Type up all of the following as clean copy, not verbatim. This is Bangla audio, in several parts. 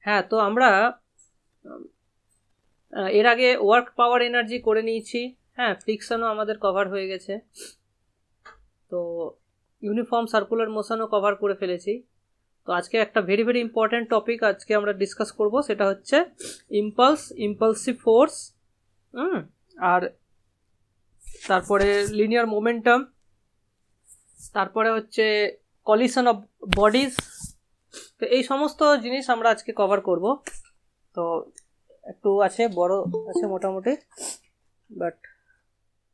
হ্যাঁ, তো আমরা এর আগে ওয়ার্ক পাওয়ার এনার্জি করে নিয়েছি। হ্যাঁ, ফ্রিকশনও আমাদের কভার হয়ে গেছে। তো ইউনিফর্ম সার্কুলার মোশনও কভার করে ফেলেছি। তো আজকে একটা ভেরি ভেরি ইম্পর্ট্যান্ট টপিক আজকে আমরা ডিসকাস করব, সেটা হচ্ছে ইম্পালসিভ ফোর্স, আর তারপরে লিনিয়ার মোমেন্টাম, তারপরে হচ্ছে কলিশন অফ বডিজ। তো এই সমস্ত জিনিস আমরা আজকে কভার করব। তো একটু আছে, বড় আছে মোটামুটি, বাট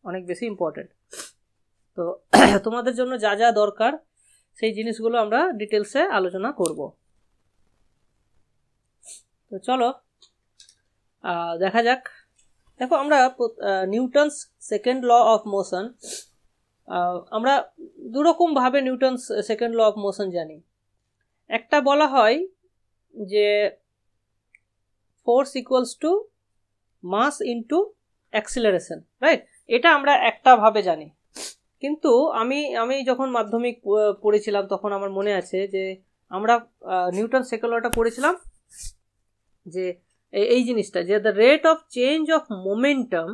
অনেক বেশি ইম্পর্টেন্ট। তো তোমাদের জন্য যা যা দরকার সেই জিনিসগুলো আমরা ডিটেলসে আলোচনা করব। তো চলো দেখা যাক। দেখো, আমরা Newton's second law of motion, আমরা দুরকম ভাবে Newton's second law of motion জানি। একটা বলা হয় যে force equals to mass into acceleration, right? এটা আমরা একটা ভাবে জানি। কিন্তু আমি যখন মাধ্যমিক পড়েছিলাম তখন আমার মনে আছে যে আমরা নিউটন সেকেন্ড লটা পড়েছিলাম, যে এই জিনিসটা, যে the rate of change of momentum,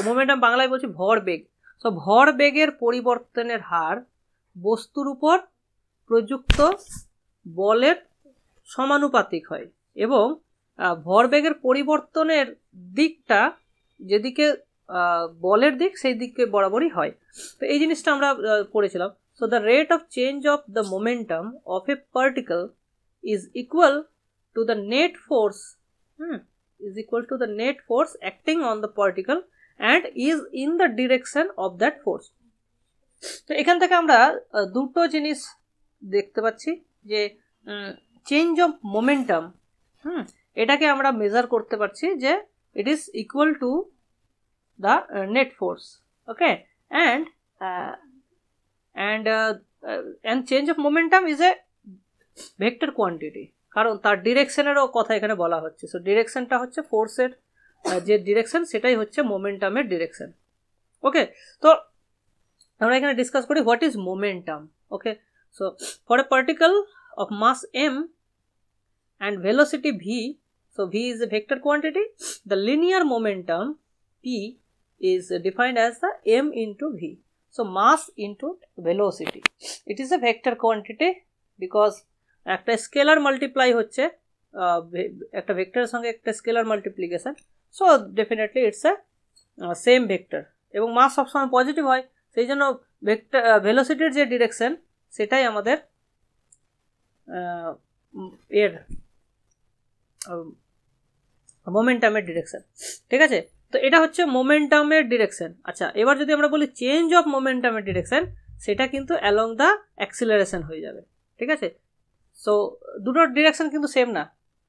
momentum বাংলায় বলছি ভরবেগ। তো ভরবেগের পরিবর্তনের হার বস্তুর উপর প্রযুক্ত বলের সমানুপাতিক হয়, এবং ভরবেগের পরিবর্তনের দিকটা যেদিকে বলের দিক সেই দিকে বরাবরই হয়। তো এই জিনিসটা আমরা পড়েছিলাম। So the rate of change of the momentum of A particle is equal to the net force, is equal to the net force acting on the particle and is in the direction of that force. তো এখান থেকে আমরা দুটো জিনিস দেখতে পাচ্ছি, যে চেঞ্জ অফ মোমেন্টাম, এটাকে আমরা মেজার করতে পারছি যে it is equal to the net force, okay, and change of momentum is a vector quantity, কারণ তার ডিরেকশনেরও কথা এখানে বলা হচ্ছে। সো ডিরেকশনটা হচ্ছে ফোর্সের যে ডিরেকশন, সেটাই হচ্ছে মোমেন্টামের ডিরেকশন। ওকে, তো আমরা এখানে ডিসকাস করি what is momentum. Okay, so for a particle of mass m and velocity v, so v is a vector quantity, the linear momentum p is defined as the m into v. So mass into velocity, it is a vector quantity because একটা স্কেলার মাল্টিপ্লাই হচ্ছে একটা ভেক্টরের সঙ্গে একটা scalar multiplication, so definitely it's a same vector, এবং মাস সবসময় পজিটিভ হয়, সেই জন্য ভেক্টর ভেলোসিটির যে ডিরেকশন সেটাই আমাদের এর মোমেন্টামের ডিরেকশন। ঠিক আছে, তো এটা হচ্ছে মোমেন্টামের ডিরেকশন। আচ্ছা, এবার যদি আমরা বলি চেঞ্জ অফ মোমেন্টামের ডিরেকশন, সেটা কিন্তু অ্যালং দ্য অ্যাক্সিলারেশন হয়ে যাবে। ঠিক আছে, সো দুটোর ডিরেকশন কিন্তু সেম না।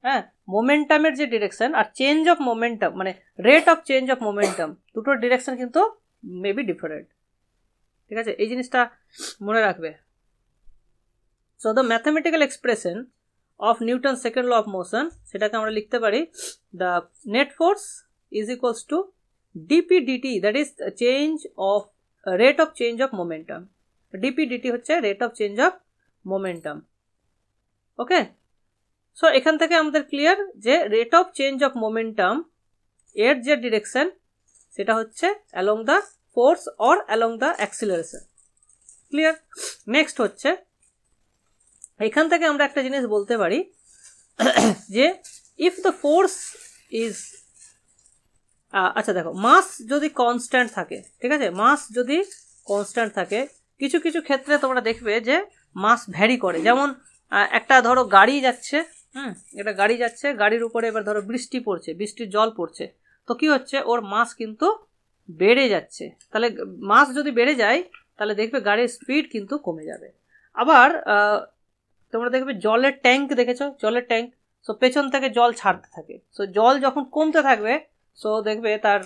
হ্যাঁ, মোমেন্টামের যে ডিরেকশন আর চেঞ্জ অফ মোমেন্টাম, মানে rate of change of momentum, দুটোর ডিরেকশন কিন্তু মেবি ডিফারেন্ট। ঠিক আছে, এই জিনিসটা মনে রাখবে। So the mathematical expression of Newton second law of motion, সেটাকে আমরা লিখতে পারি the net force is equals to DP DT, that is change of rate of change of momentum. DP DT হচ্ছে rate of change of momentum. Okay, so এখান থেকে আমাদের ক্লিয়ার যে rate of change of momentum এর যে ডিরেকশন সেটা হচ্ছে along the force or along the acceleration. Clear? Next হচ্ছে, এখান থেকে আমরা একটা জিনিস বলতে পারি যে ইফ দ্য ফোর্স ইজ, আচ্ছা দেখো, মাস যদি কনস্ট্যান্ট থাকে, ঠিক আছে, মাস যদি কনস্ট্যান্ট থাকে, কিছু কিছু ক্ষেত্রে তোমরা দেখবে যে মাস ভ্যারি করে। যেমন একটা ধরো গাড়ি যাচ্ছে, এটা গাড়ি যাচ্ছে, গাড়ির উপরে এবার ধরো বৃষ্টি পড়ছে, বৃষ্টির জল পড়ছে, তো কি হচ্ছে, ওর মাস কিন্তু বেড়ে যাচ্ছে। তাহলে মাস যদি বেড়ে যায় তাহলে দেখবে গাড়ির স্পিড কিন্তু কমে যাবে। আবার তোমরা দেখবে জলের ট্যাঙ্ক দেখেছো, জলের ট্যাঙ্ক, সো পেছন থেকে জল ছাড়তে থাকে, সো জল যখন কমতে থাকবে সো দেখবে তার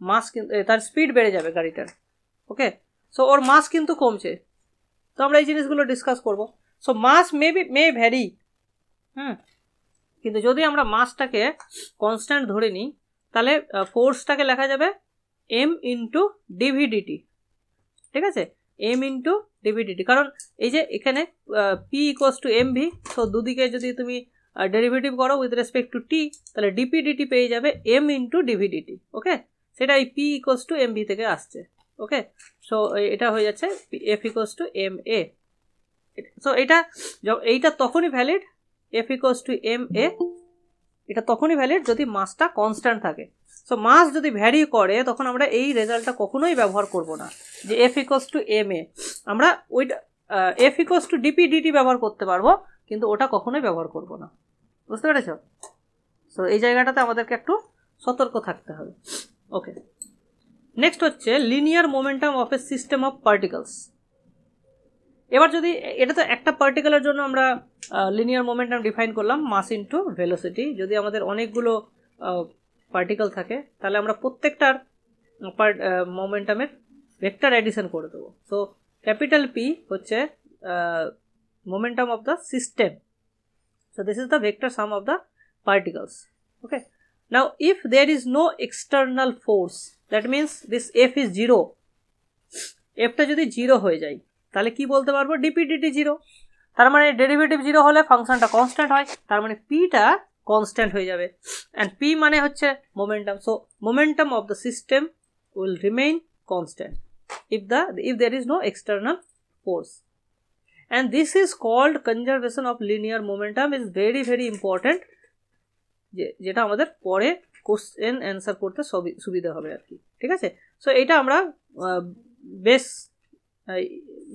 মাস কিন্তু, তার স্পিড বেড়ে যাবে গাড়িটার। ওকে, সো ওর মাস কিন্তু কমছে। তো আমরা এই জিনিসগুলো ডিসকাস করব। সো মাস মে ভ্যারি, কিন্তু যদি আমরা মাসটাকে কনস্ট্যান্ট ধরে নিই তাহলে ফোর্সটাকে লেখা যাবে এম ইন্টু ডিভিডিটি। ঠিক আছে, এম ইন্টু ডিভিডিটি, কারণ এই যে এখানে P equals to M V, so দুদিকে যদি তুমি ডেরিভেটিভ করো উইথ রেসপেক্ট টু টি, তাহলে ডিপি ডিটি পেয়ে যাবে M into DV DT. Okay, সেটা এই P equals to M V থেকে আসছে। ওকে, সো এটা হয়ে যাচ্ছে F equals to M A. So এইটা তখনই valid, F equals to M A, এটা তখনই ভ্যালিড যদি মাসটা কনস্ট্যান্ট থাকে। সো মাস যদি ভ্যারি করে তখন আমরা এই রেজাল্টটা কখনোই ব্যবহার করব না, যে F equals to M A. আমরা ওইটা F equals to DP D T ব্যবহার করতে পারবো, কিন্তু ওটা কখনোই ব্যবহার করব না। বুঝতে পেরেছ? সো এই জায়গাটাতে আমাদেরকে একটু সতর্ক থাকতে হবে। ওকে, নেক্সট হচ্ছে linear momentum of a system of particles. এবার যদি এটা তো একটা পার্টিকেলের জন্য আমরা লিনিয়ার মোমেন্টাম ডিফাইন করলাম, মাস ইনটু ভেলোসিটি। যদি আমাদের অনেকগুলো পার্টিকেল থাকে তাহলে আমরা প্রত্যেকটার মোমেন্টামের ভেক্টর অ্যাডিশন করে দেবো। সো ক্যাপিটাল পি হচ্ছে momentum of the system. So this is the vector sum of the particles. Okay, now if there is no external force, that means this f is 0. f টা যদি 0 হয়ে যায় তাহলে কি বলতে পারবো? D P D T 0। তার মানে ডেরিভেটিভ 0 হলে ফাংশনটা কনস্ট্যান্ট হয়, তার মানে p টা কনস্ট্যান্ট হয়ে যাবে, and p মানে হচ্ছে momentum. So momentum of the system will remain constant if there is no external force. And this is called conservation of linear momentum, is very very important, যেটা আমাদের পরে কোশ্চেন অ্যান্সার করতে সুবিধা হবে আর কি। ঠিক আছে, সো এটা আমরা বেশ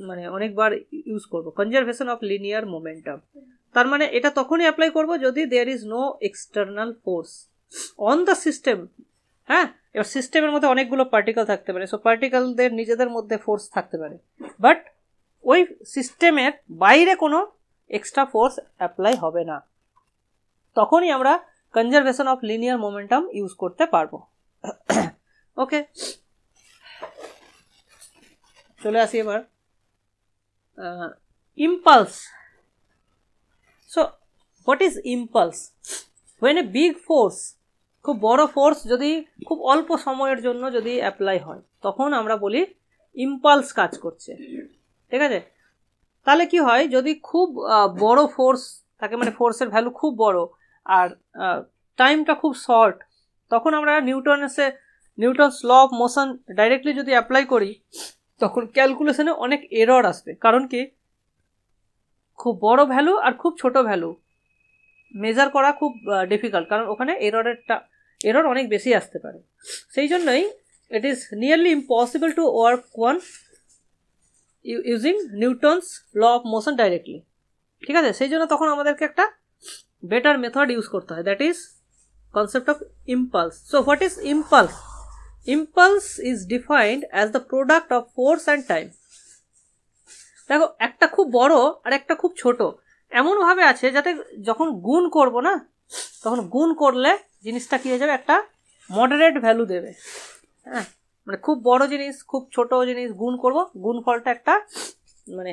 মানে অনেকবার ইউজ করব, কনজারভেশন অফ লিনিয়ার মোমেন্টাম। তার মানে এটা তখনই অ্যাপ্লাই করব যদি there is no external force on the system. হ্যাঁ, এবার সিস্টেমের মধ্যে অনেকগুলো পার্টিকেল থাকতে পারে, সো পার্টিকেলদের নিজেদের মধ্যে ফোর্স থাকতে পারে, বাট ওই সিস্টেমের বাইরে কোনো এক্সট্রা ফোর্স অ্যাপ্লাই হবে না, তখনই আমরা conservation of linear momentum use করতে পারবো। ওকে, চলে আসি এবার impulse. So what is impulse? When a big force, খুব বড় ফোর্স যদি খুব অল্প সময়ের জন্য যদি অ্যাপ্লাই হয় তখন আমরা বলি ইম্পালস কাজ করছে। ঠিক আছে, তাহলে কি হয়, যদি খুব বড় ফোর্স থাকে, মানে ফোর্সের ভ্যালু খুব বড় আর টাইমটা খুব শর্ট, তখন আমরা Newton's law of motion directly যদি অ্যাপ্লাই করি তখন ক্যালকুলেশনে অনেক এরর আসবে। কারণ কি, খুব বড় ভ্যালু আর খুব ছোট ভ্যালু মেজার করা খুব ডিফিকাল্ট, কারণ ওখানে এরর অনেক বেশি আসতে পারে। সেই জন্যই it is nearly impossible to work on using Newton's law of motion directly. ঠিক আছে, সেই জন্য তখন আমাদেরকে একটা বেটার মেথড ইউজ করতে হয়, that is concept of impulse. So what is impulse? Impulse is defined as the product of force and time. দেখো, একটা খুব বড় আর একটা খুব ছোট এমনভাবে আছে যাতে যখন গুণ করব না, তখন গুণ করলে জিনিসটা কি হয়ে যাবে, একটা মডারেট ভ্যালু দেবে। হ্যাঁ, মানে খুব বড় জিনিস খুব ছোট জিনিস গুণ করব, গুণফলটা একটা মানে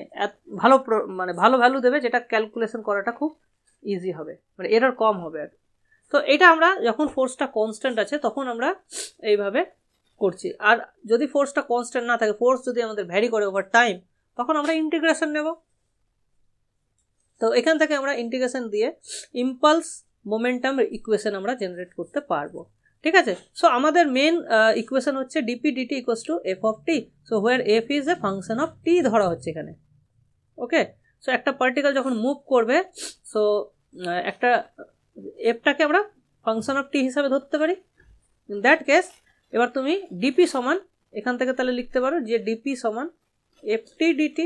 ভালো ভ্যালু দেবে, যেটা ক্যালকুলেশন করাটা খুব ইজি হবে, মানে এরর কম হবে আর। তো এটা আমরা যখন ফোর্সটা কনস্ট্যান্ট আছে তখন আমরা এইভাবে করছি। আর যদি ফোর্সটা কনস্ট্যান্ট না থাকে, ফোর্স যদি আমাদের ভ্যারি করে ওভার টাইম, তখন আমরা ইন্টিগ্রেশন নেব। তো এখান থেকে আমরা ইন্টিগ্রেশন দিয়ে ইম্পালস মোমেন্টাম ইকুয়েশন আমরা জেনারেট করতে পারবো। ঠিক আছে, সো আমাদের মেন ইকুয়েশন হচ্ছে DP DT equals to F of T. So where F is a function of T ধরা হচ্ছে এখানে। ওকে, সো একটা পার্টিকেল যখন মুভ করবে, সো একটা এফটাকে আমরা ফাংশন অফ টি হিসাবে ধরতে পারি। ইন দ্যাট কেস এবার তুমি ডিপি সমান এখান থেকে তাহলে লিখতে পারো যে ডিপি সমান F T D T,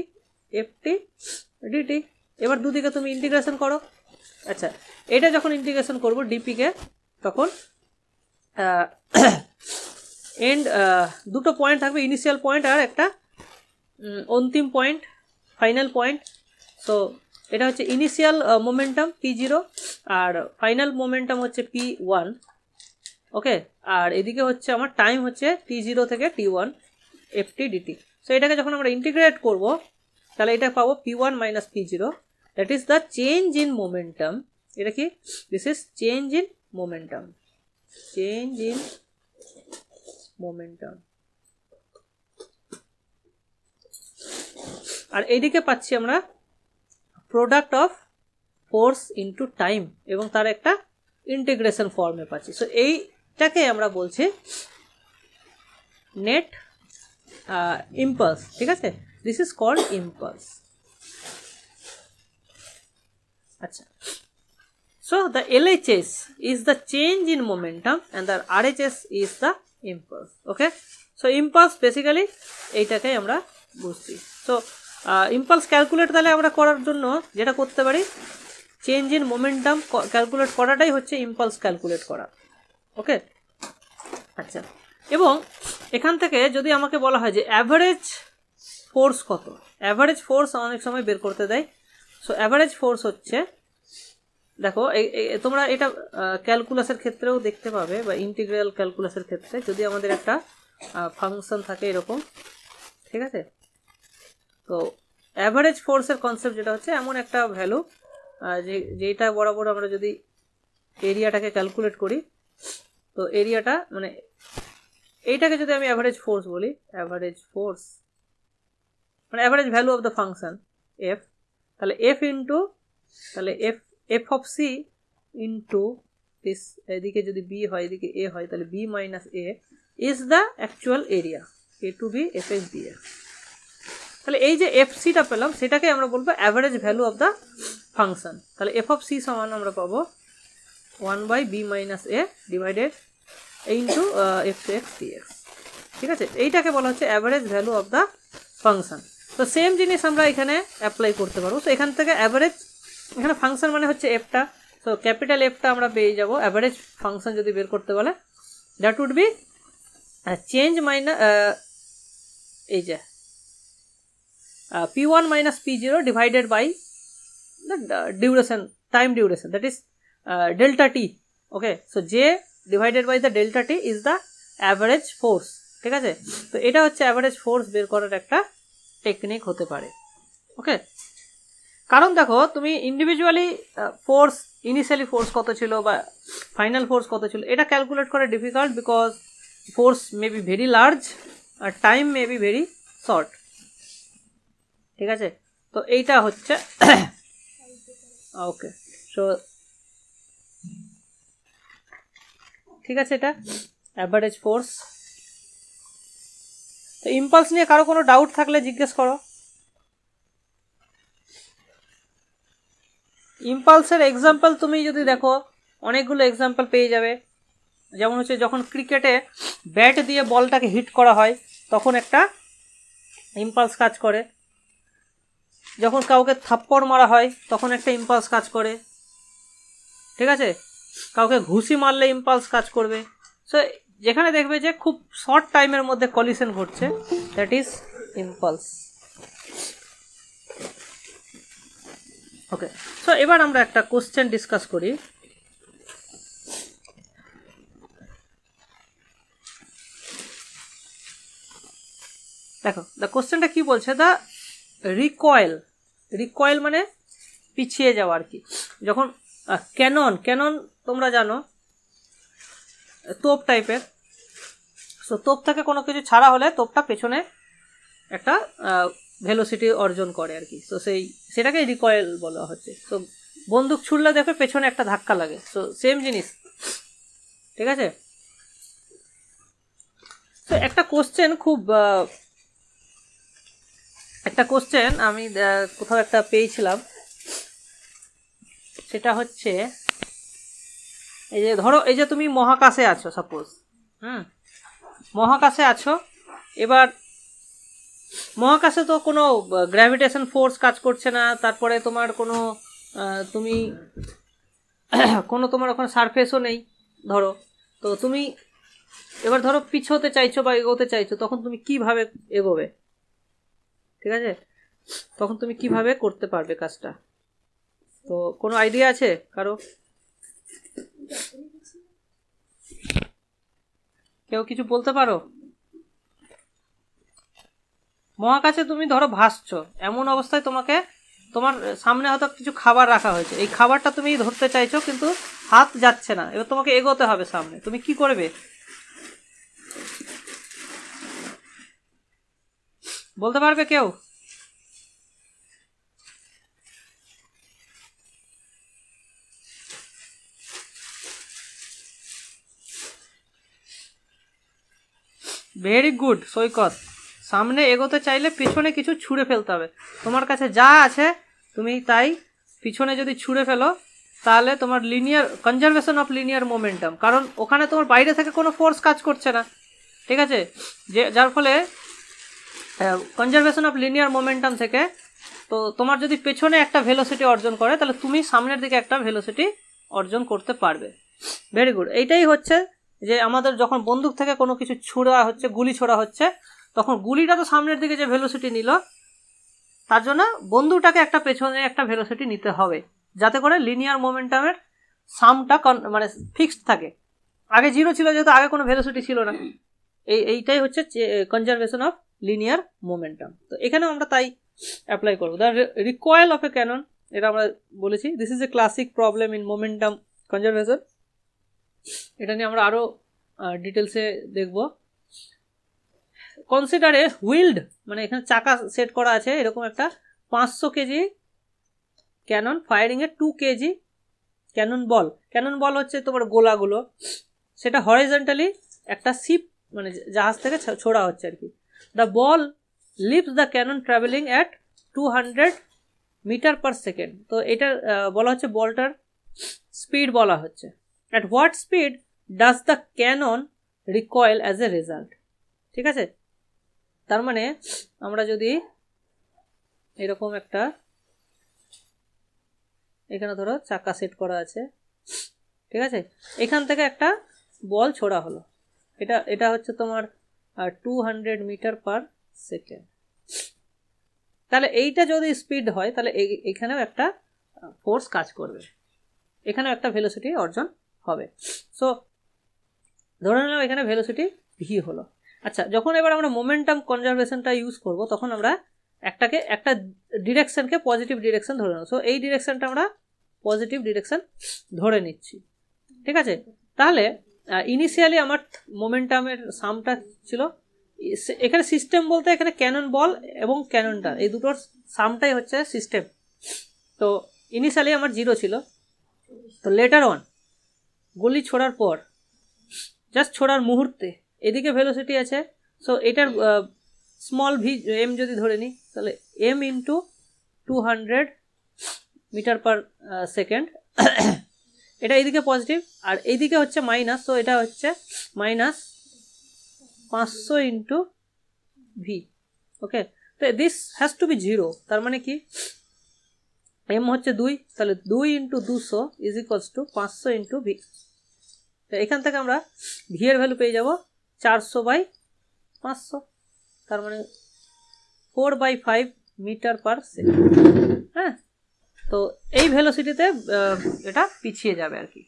F T D T. এবার দুদিকে তুমি ইন্টিগ্রেশন করো। আচ্ছা, এটা যখন ইন্টিগ্রেশন করবো ডিপিকে, তখন দুটো পয়েন্ট থাকবে, ইনিশিয়াল পয়েন্ট আর একটা অন্তিম পয়েন্ট, ফাইনাল পয়েন্ট। সো এটা হচ্ছে ইনিশিয়াল মোমেন্টাম P0 আর ফাইনাল মোমেন্টাম হচ্ছে P1। ওকে, আর এদিকে হচ্ছে আমার টাইম হচ্ছে T0 থেকে T1 ft dt। সো এটাকে যখন আমরা ইন্টিগ্রেট করব তাহলে এটা পাবো P1 minus P0, that is the change in momentum. এটা কি, this is change in momentum, change in momentum. আর এইদিকে পাচ্ছি আমরা product of force into time এবং তার একটা ইন্টিগ্রেশন ফর্মে পাচ্ছি। সো এইটাকে আমরা বলছি নেট ইম্পালস, ঠিক আছে, দিস ইজ কল্ড ইম্পালস। আচ্ছা, so the LHS is the change in momentum and the RHS is the impulse. Okay, so impulse basically এইটাকে আমরা বুঝছি। so impulse ক্যালকুলেট তাহলে আমরা করার জন্য যেটা করতে পারি, চেঞ্জ ইন মোমেন্টাম ক্যালকুলেট করাটাই হচ্ছে ইম্পালস ক্যালকুলেট করা। ওকে, আচ্ছা, এবং এখান থেকে যদি আমাকে বলা হয় যে অ্যাভারেজ ফোর্স কত, অ্যাভারেজ ফোর্স অনেক সময় বের করতে দেয়। সো অ্যাভারেজ ফোর্স হচ্ছে, দেখো তোমরা এটা ক্যালকুলাসের ক্ষেত্রেও দেখতে পাবে বা ইন্টিগ্রাল ক্যালকুলাসের ক্ষেত্রে, যদি আমাদের একটা ফাংশন থাকে এরকম, ঠিক আছে, তো অ্যাভারেজ ফোর্সের কনসেপ্ট যেটা হচ্ছে এমন একটা ভ্যালু যেটা বরাবর আমরা যদি এরিয়াটাকে ক্যালকুলেট করি, তো এরিয়াটা মানে এইটাকে যদি আমি অ্যাভারেজ ফোর্স বলি, অ্যাভারেজ ফোর্স মানে average value of the function F, তাহলে এফ ইন্টু, তাহলে F of C into this, এদিকে যদি বি হয় এদিকে এ হয়, তাহলে B minus A is the actual area, A to B F S B F. তাহলে এই যে এফ সিটা পেলাম সেটাকে আমরা বলবো average value of the function. তাহলে এফ অফ সি সমান আমরা পাবো 1/b মাইনাস এ divided into F X DX, ঠিক আছে, এইটাকে বলা হচ্ছে average value of the function. তো সেম জিনিস আমরা এখানে অ্যাপ্লাই করতে পারবো। তো এখান থেকে অ্যাভারেজ, এখানে ফাংশন মানে হচ্ছে এফটা, সো ক্যাপিটাল এফটা আমরা পেয়ে যাব অ্যাভারেজ ফাংশন যদি বের করতে বলে, that would be change minus এই যে p1 minus p0 divided by the duration, time duration, that is delta t. Okay, so j divided by the delta t is the average force, ঠিক আছে। তো এটা হচ্ছে অ্যাভারেজ ফোর্স বের করার একটা টেকনিক হতে পারে। ওকে, কারণ দেখো তুমি ইন্ডিভিজুয়ালি ফোর্স, ইনিশিয়ালি ফোর্স কত ছিল বা ফাইনাল ফোর্স কত ছিল, এটা ক্যালকুলেট করা difficult, because force may be very large আর time may be very short, ঠিক আছে। তো এইটা হচ্ছে ওকে, সো ঠিক আছে, এটা অ্যাভারেজ ফোর্স। তো ইম্পালস নিয়ে কারো কোনো ডাউট থাকলে জিজ্ঞেস করো। ইম্পালসের এক্সাম্পল তুমি যদি দেখো অনেকগুলো এক্সাম্পল পেয়ে যাবে। যেমন হচ্ছে যখন ক্রিকেটে ব্যাট দিয়ে বলটাকে হিট করা হয় তখন একটা ইম্পালস কাজ করে, যখন কাউকে থাপ্পড় মারা হয় তখন একটা ইম্পালস কাজ করে, ঠিক আছে, কাউকে ঘুষি মারলে ইম্পালস কাজ করবে। সো যেখানে দেখবে যে খুব শর্ট টাইমের মধ্যে কলিশন ঘটছে, that is impulse. Okay, so এবার আমরা একটা কোশ্চেন ডিসকাস করি। দেখো দ্য কোশ্চেনটা কি বলছে, দ্য রিকয়েল, রিকয়েল মানে পিছিয়ে যাওয়া আর কি। যখন ক্যানন, ক্যানন তোমরা জানো তোপ টাইপের, সো তোপ থেকে কোনো কিছু ছাড়া হলে তোপটা পেছনে একটা ভেলোসিটি অর্জন করে আর কি। সো সেটাকে রিকয়েল বলা হচ্ছে। সো বন্দুক ছুড়লে দেখবে পেছনে একটা ধাক্কা লাগে, সো সেম জিনিস, ঠিক আছে। তো একটা কোশ্চেন খুব একটা কোশ্চেন আমি কোথাও একটা পেয়েছিলাম, সেটা হচ্ছে এই যে ধরো এই যে তুমি মহাকাশে আছো, সাপোজ মহাকাশে আছো, এবার মহাকাশে তো কোনো গ্র্যাভিটেশন ফোর্স কাজ করছে না, তারপরে তোমার কোনো তুমি কোনো তোমার ওখানে সারফেসও নেই ধরো, তো তুমি এবার ধরো পিছোতে চাইছো বা এগোতে চাইছো, তখন তুমি কিভাবে এগোবে, ঠিক আছে, তখন তুমি কিভাবে করতে পারবে কাজটা? তো কোনো আইডিয়া আছে কারো? কেউ কিছু বলতে পারো? মহাকাশে তুমি ধরো ভাসছো, এমন অবস্থায় তোমাকে, তোমার সামনে হয়তো কিছু খাবার রাখা হয়েছে, এই খাবারটা তুমি ধরতে চাইছো কিন্তু হাত যাচ্ছে না, এবার তোমাকে এগোতে হবে সামনে, তুমি কি করবে বলতে পারবে কেউ? ভেরি গুড সৈকত। সামনে এগোতে চাইলে পিছনে কিছু ছুঁড়ে ফেলতে হবে। তোমার কাছে যা আছে তুমি তাই পিছনে যদি ছুঁড়ে ফেলো তাহলে তোমার linear conservation of linear momentum, কারণ ওখানে তোমার বাইরে থেকে কোনো ফোর্স কাজ করছে না, ঠিক আছে, যে যার ফলে কনজারভেশন অফ লিনিয়ার মোমেন্টাম থেকে তো তোমার যদি পেছনে একটা ভেলোসিটি অর্জন করে তাহলে তুমি সামনের দিকে একটা ভেলোসিটি অর্জন করতে পারবে। Very good. এইটাই হচ্ছে যে আমাদের যখন বন্দুক থেকে কোনো কিছু ছোড়া হচ্ছে, গুলি ছোড়া হচ্ছে, তখন গুলিটা তো সামনের দিকে যে ভেলোসিটি নিল তার জন্য বন্দুকটাকে একটা পেছনে একটা ভেলোসিটি নিতে হবে, যাতে করে লিনিয়ার মোমেন্টামের সামটা মানে ফিক্সড থাকে। আগে জিরো ছিল যেহেতু আগে কোনো ভেলোসিটি ছিল না। এইটাই হচ্ছে কনজারভেশন অফ লিনিয়ার মোমেন্টাম। তো এখানেও আমরা তাই অ্যাপ্লাই করবো। The recoil of a cannon, এটা আমরা বলেছি this is a classic problem in momentum conservation. এটা নিয়ে আমরা আরও ডিটেলসে দেখব। কনসিডার এ হুইল্ড, মানে এখানে চাকা সেট করা আছে এরকম একটা 500 কেজি ক্যানন ফায়ারিং এ 2 KG cannon ball. Cannon ball হচ্ছে তোমার গোলাগুলো, সেটা হরিজন্টালি একটা শিপ মানে জাহাজ থেকে ছোড়া হচ্ছে আর কি। The ball leaves the cannon travelling at 200 metre per second. তো এটা বলা হচ্ছে বলটার স্পিড বলা হচ্ছে। At what speed does the cannon recoil as a result, ঠিক আছে। তার মানে আমরা যদি এরকম একটা এখানে ধরো চাকা সেট করা আছে, ঠিক আছে, এখান থেকে একটা বল ছোড়া হলো, এটা হচ্ছে তোমার 200 মিটার পার সেকেন্ড। তাহলে এইটা যদি স্পিড হয় তাহলে এখানেও একটা ফোর্স কাজ করবে, এখানেও একটা ভেলোসিটি অর্জন হবে। সো ধরে নিলাম এখানে ভেলোসিটি ভি হলো। আচ্ছা, যখন এবার আমরা মোমেন্টাম কনজারভেশনটা ইউজ করব তখন আমরা একটা ডিরেকশনকে পজিটিভ ডিরেকশন ধরে নেব। সো এই ডিরেকশনটা আমরা পজিটিভ ডিরেকশন ধরে নিচ্ছি, ঠিক আছে। তাহলে ইনিশিয়ালি আমার মোমেন্টামের সামটা ছিল এখানে সিস্টেম বলতে এখানে ক্যানন বল এবং ক্যাননটা এই দুটোর সামটাই হচ্ছে সিস্টেম। তো ইনিশিয়ালি আমার 0 ছিল। তো লেটার অন গুলি ছোড়ার পর জাস্ট ছোড়ার মুহূর্তে এদিকে ভেলোসিটি আছে। সো এটার স্মল ভি এম যদি ধরে নিই তাহলে M into 200 metre per second, এটা এইদিকে পজিটিভ আর এইদিকে হচ্ছে মাইনাস। তো এটা হচ্ছে মাইনাস 500 ইন্টু ভি। ওকে, তো দিস হ্যাজ টু বি 0। তার মানে কি এম হচ্ছে 2, তাহলে 2 into 200 is equals two 500 into V. তো এখান থেকে আমরা ভি এর ভ্যালু পেয়ে যাব 400/500, তার মানে 4/5 মিটার পার সেকেন্ড। হ্যাঁ, তো এই ভেলোসিটিতে এটা পিছিয়ে যাবে আর কি।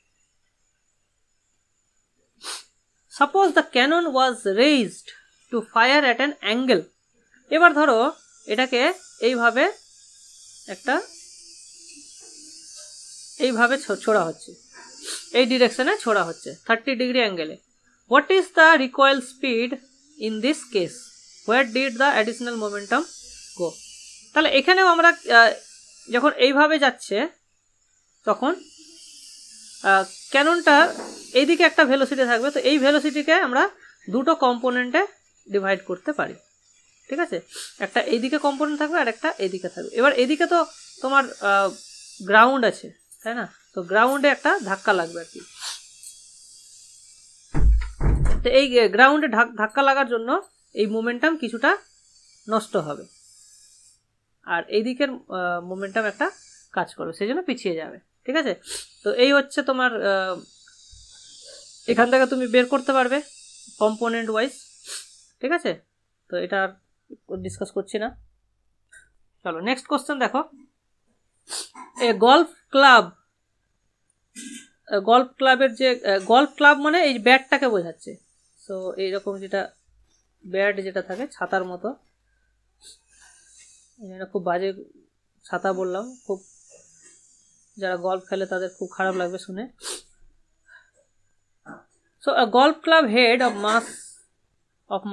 Suppose the cannon was raised to fire at an angle. এবার ধরো এটাকে এইভাবে ছোড়া হচ্ছে, এই ডিরেকশনে ছোড়া হচ্ছে 30 ডিগ্রি অ্যাঙ্গেলে। What is the recoil speed in this case? Where did the additional momentum go? তাহলে এখানেও আমরা যখন এইভাবে যাচ্ছে তখন ক্যাননটা এইদিকে একটা ভেলোসিটি থাকবে। তো এই ভেলোসিটিকে আমরা দুটো কম্পোনেন্টে ডিভাইড করতে পারি, ঠিক আছে। একটা এইদিকে কম্পোনেন্ট থাকবে আর একটা এইদিকে থাকবে। এবার এইদিকে তো তোমার গ্রাউন্ড আছে, তাই না? তো গ্রাউন্ডে একটা ধাক্কা লাগবে আর কি। তো এই গ্রাউন্ডে ধাক্কা লাগার জন্য এই মোমেন্টাম কিছুটা নষ্ট হবে আর এই দিকের মোমেন্টাম একটা কাজ করবে, সেই জন্য পিছিয়ে যাবে, ঠিক আছে। তো এই হচ্ছে তোমার এখান থেকে তুমি বের করতে পারবে কম্পোনেন্ট ওয়াইজ, ঠিক আছে। তো এটা আর ডিসকাস করছি না। চলো নেক্সট কোশ্চেন দেখো। এ গল্ফ ক্লাবের যে গল্ফ ক্লাব মানে এই ব্যাটটাকে বোঝাচ্ছে। সো এইরকম যেটা ব্যাট যেটা থাকে ছাতার মতো, এটা খুব বাজে ছাতা বললাম, খুব যারা গল্ফ খেলে তাদের খুব খারাপ লাগবে শুনে। So golf club head of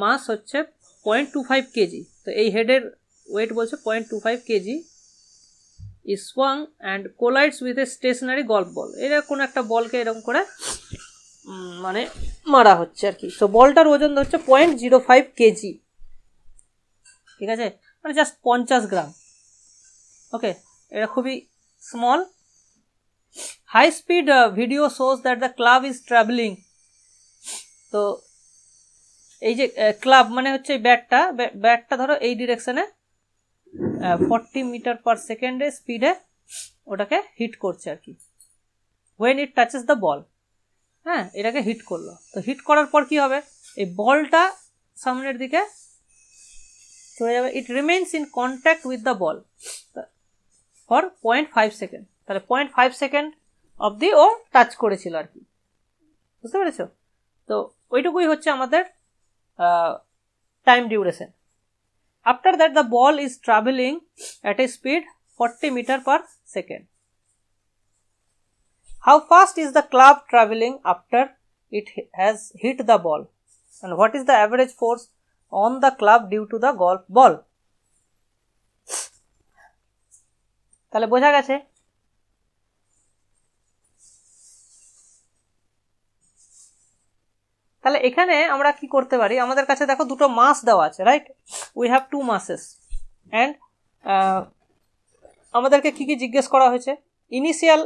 mass হচ্ছে 0.25 কেজি। তো এই হেডের ওয়েট বলছে 0.25 K G is swung and collides with a stationary golf ball। এটা কোনো একটা বলকে এরকম করে মানে মারা হচ্ছে আর কি। সো বলটার ওজন হচ্ছে 0.05 কেজি, ঠিক আছে, মানে জাস্ট 50 গ্রাম। ওকে, এটা খুবই small. High speed video shows that the club is travelling. তো এই যে ক্লাব মানে হচ্ছে ব্যাটটা ধরো এই ডিরেকশনে 40 মিটার পার সেকেন্ডে স্পিডে ওটাকে হিট করছে আর কি। when it touches the ball, হ্যাঁ, এটাকে হিট করলো। তো হিট করার পর কি হবে, এই বলটা সামনের দিকে চলে যাবে। It remains in contact with the ball for 0.5 second. তাহলে 0.5 সেকেন্ড অবধি ও টাচ করেছিল আর কি, বুঝতে পেরেছ? তো ওইটুকুই হচ্ছে আমাদের time duration. After that the ball is travelling at a speed 40 metre per second. How fast is the club traveling after it has hit the ball? And what is the average force on the club due to the golf ball? তাহলে বোঝা গেছে। তাহলে এখানে আমরা কি করতে পারি, আমাদের কাছে দেখো দুটো মাস দেওয়া আছে, right? We have 2 masses and আমাদেরকে কি কি জিজ্ঞেস করা হয়েছে? ইনিশিয়াল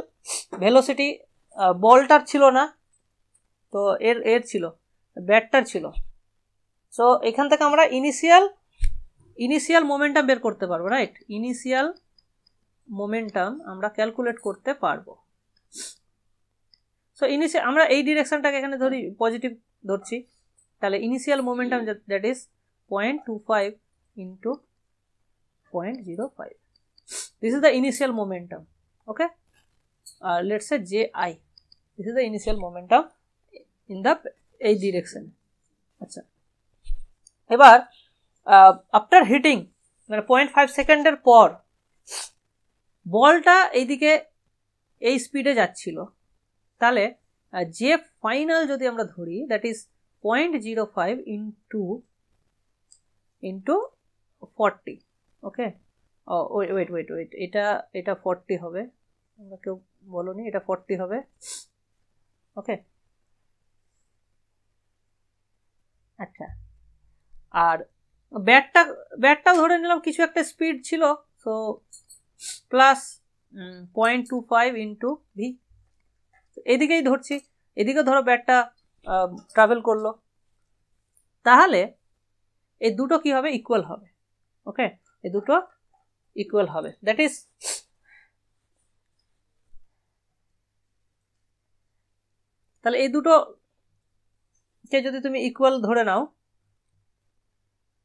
ভেলোসিটি বলটার ছিল না, তো এর ছিল, ব্যাটটার ছিল। সো এখান থেকে আমরা ইনিশিয়াল মোমেন্টাম বের করতে পারবো, রাইট? ইনিশিয়াল মোমেন্টাম আমরা ক্যালকুলেট করতে পারবো। সো ইনিশিয়াল আমরা এই ডিরেকশনটাকে এখানে ধরি পজিটিভ ধরছি, তাহলে initial momentum that is 0.25 into 0.05। This is the initial momentum. Okay, let's say ji, this is the initial momentum in the এই ডিরেকশন। আচ্ছা, এবার আফটার হিটিং মানে 0.5 সেকেন্ডের পর বলটা এইদিকে এই স্পিডে যাচ্ছিল, তাহলে যে ফাইনাল যদি আমরা ধরি that is 0.05 into 40। Okay, wait, এটা 40 হবে, আমরা কেউ বলনি, এটা 40 হবে। ওকে, আচ্ছা, আর ব্যাটটাও ধরে নিলাম কিছু একটা স্পিড ছিল, সো প্লাস 0.25 ইন্টু ভি। এদিকেই ধরছি, এদিকে ধরো ব্যাটটা ট্রাভেল করলো, তাহলে এই দুটো কি হবে, ইকুয়াল হবে। ওকে, এই দুটো ইকুয়াল হবে, দ্যাট ইজ তাহলে এই দুটোকে যদি তুমি ইকুয়াল ধরে নাও,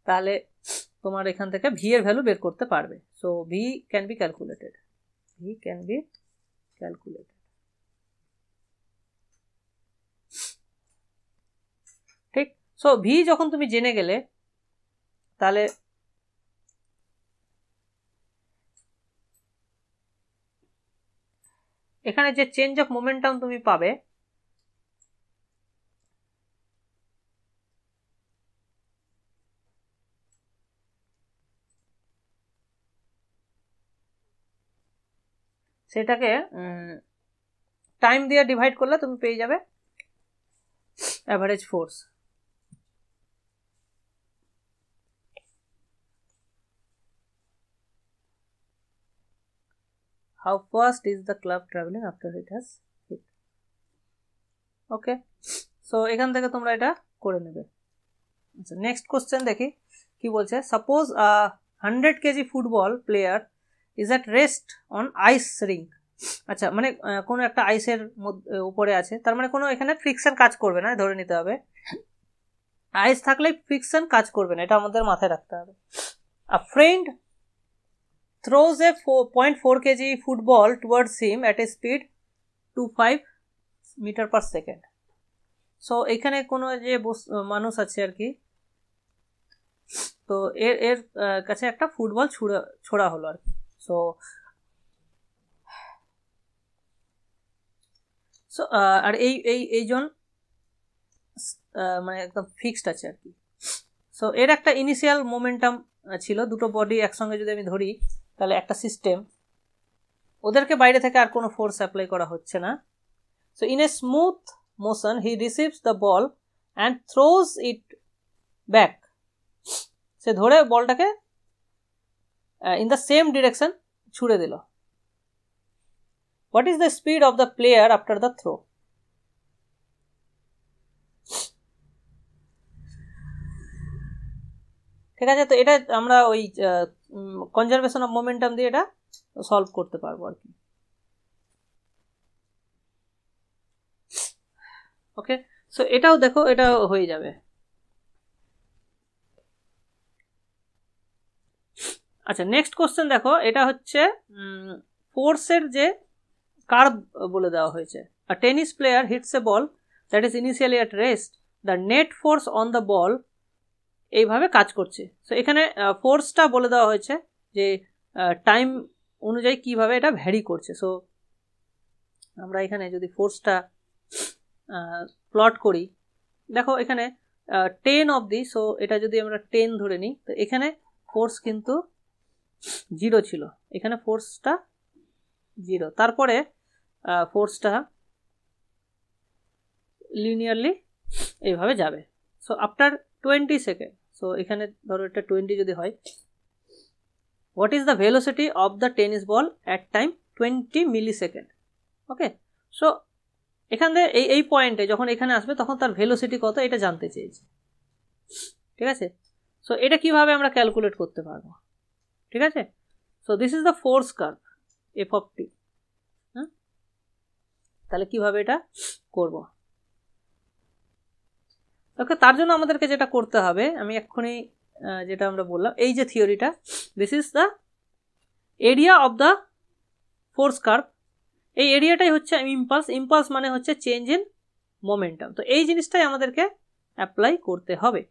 তাহলে তোমার এখান থেকে ভি এর ভ্যালু বের করতে পারবে। So V can be calculated, ঠিক? সো ভি যখন তুমি জেনে গেলে, তাহলে এখানে যে চেঞ্জ অফ মোমেন্টাম তুমি পাবে, সেটাকে টাইম দিয়ে ডিভাইড করলে তুমি পেয়ে যাবে average force. How fast is the club traveling after it has hit? Okay, so এখান থেকে তোমরা এটা করে নেবে। আচ্ছা, নেক্সট কোশ্চেন দেখি কি বলছে। Suppose 100 kg football player is at rest on ice rink. আচ্ছা, মানে কোনো একটা আইসের উপরে আছে, তার মানে কোনো এখানে ফ্রিকশন কাজ করবে না, ধরে নিতে হবে। আইস থাকলে ফ্রিকশন কাজ করবে না, এটা আমাদের মাথায় রাখতে হবে। আ friend throws a 0.4 kg football towards him at a speed 25 meter per second. So এখানে কোনো যে মানুষ আছে আর কি, তো এর কাছে একটা ফুটবল ছোড়া হলো আর কি। সো আর এইজন মানে একদম ফিক্সড আছে আর কি। সো এর একটা ইনিশিয়াল মোমেন্টাম ছিল, দুটো বডি একসঙ্গে যদি আমি ধরি, তাহলে একটা সিস্টেম, ওদেরকে বাইরে থেকে আর কোনো ফোর্স অ্যাপ্লাই করা হচ্ছে না। So in a smooth motion, he receives the ball and throws it back. সে ধরে বলটাকে in the same direction ছুড়ে দিল. What is the speed of the player after the throw? ঠিক আছে, তো এটা আমরা ওই কনজারভেশন অফ মোমেন্টাম দিয়ে এটা সলভ করতে পারবো আর কি. ওকে, সো এটাও দেখো, এটা হয়ে যাবে. আচ্ছা, নেক্সট কোশ্চেন দেখো, এটা হচ্ছে ফোর্সের যে কার্ভ বলে দেওয়া হয়েছে. A tennis player hits a ball that is initially at rest, the net force on the ball এইভাবে কাজ করছে. সো এখানে ফোর্সটা বলে দেওয়া হয়েছে যে টাইম অনুযায়ী কিভাবে এটা ভ্যারি করছে. সো আমরা এখানে যদি ফোর্সটা প্লট করি, দেখো এখানে 10 অবধি, সো এটা যদি আমরা 10 ধরে নিই, তো এখানে ফোর্স কিন্তু 0 ছিল, এখানে ফোর্সটা 0, তারপরে ফোর্সটা লিনিয়ারলি এইভাবে যাবে. সো আফটার 20 সেকেন্ড, সো এখানে ধরো এটা 20 যদি হয়, what is the velocity of the tennis ball at time 20 millisecond. Okay, so এখান থেকে এই পয়েন্টে যখন এখানে আসবে তখন তার ভেলোসিটি কত এটা জানতে চেয়েছি. ঠিক আছে, সো এটা কিভাবে আমরা ক্যালকুলেট করতে পারবো. ঠিক আছে, so this is the force curve F of T. তাহলে কিভাবে এটা করব. ওকে, তার জন্য আমাদেরকে যেটা করতে হবে, আমি এক্ষুনি যেটা আমরা বললাম, এই যে থিওরিটা, this is the area of the force curve. এই এরিয়াটাই হচ্ছে ইম্পালস. ইম্পালস মানে হচ্ছে চেঞ্জ ইন মোমেন্টাম. তো এই জিনিসটাই আমাদেরকে অ্যাপ্লাই করতে হবে.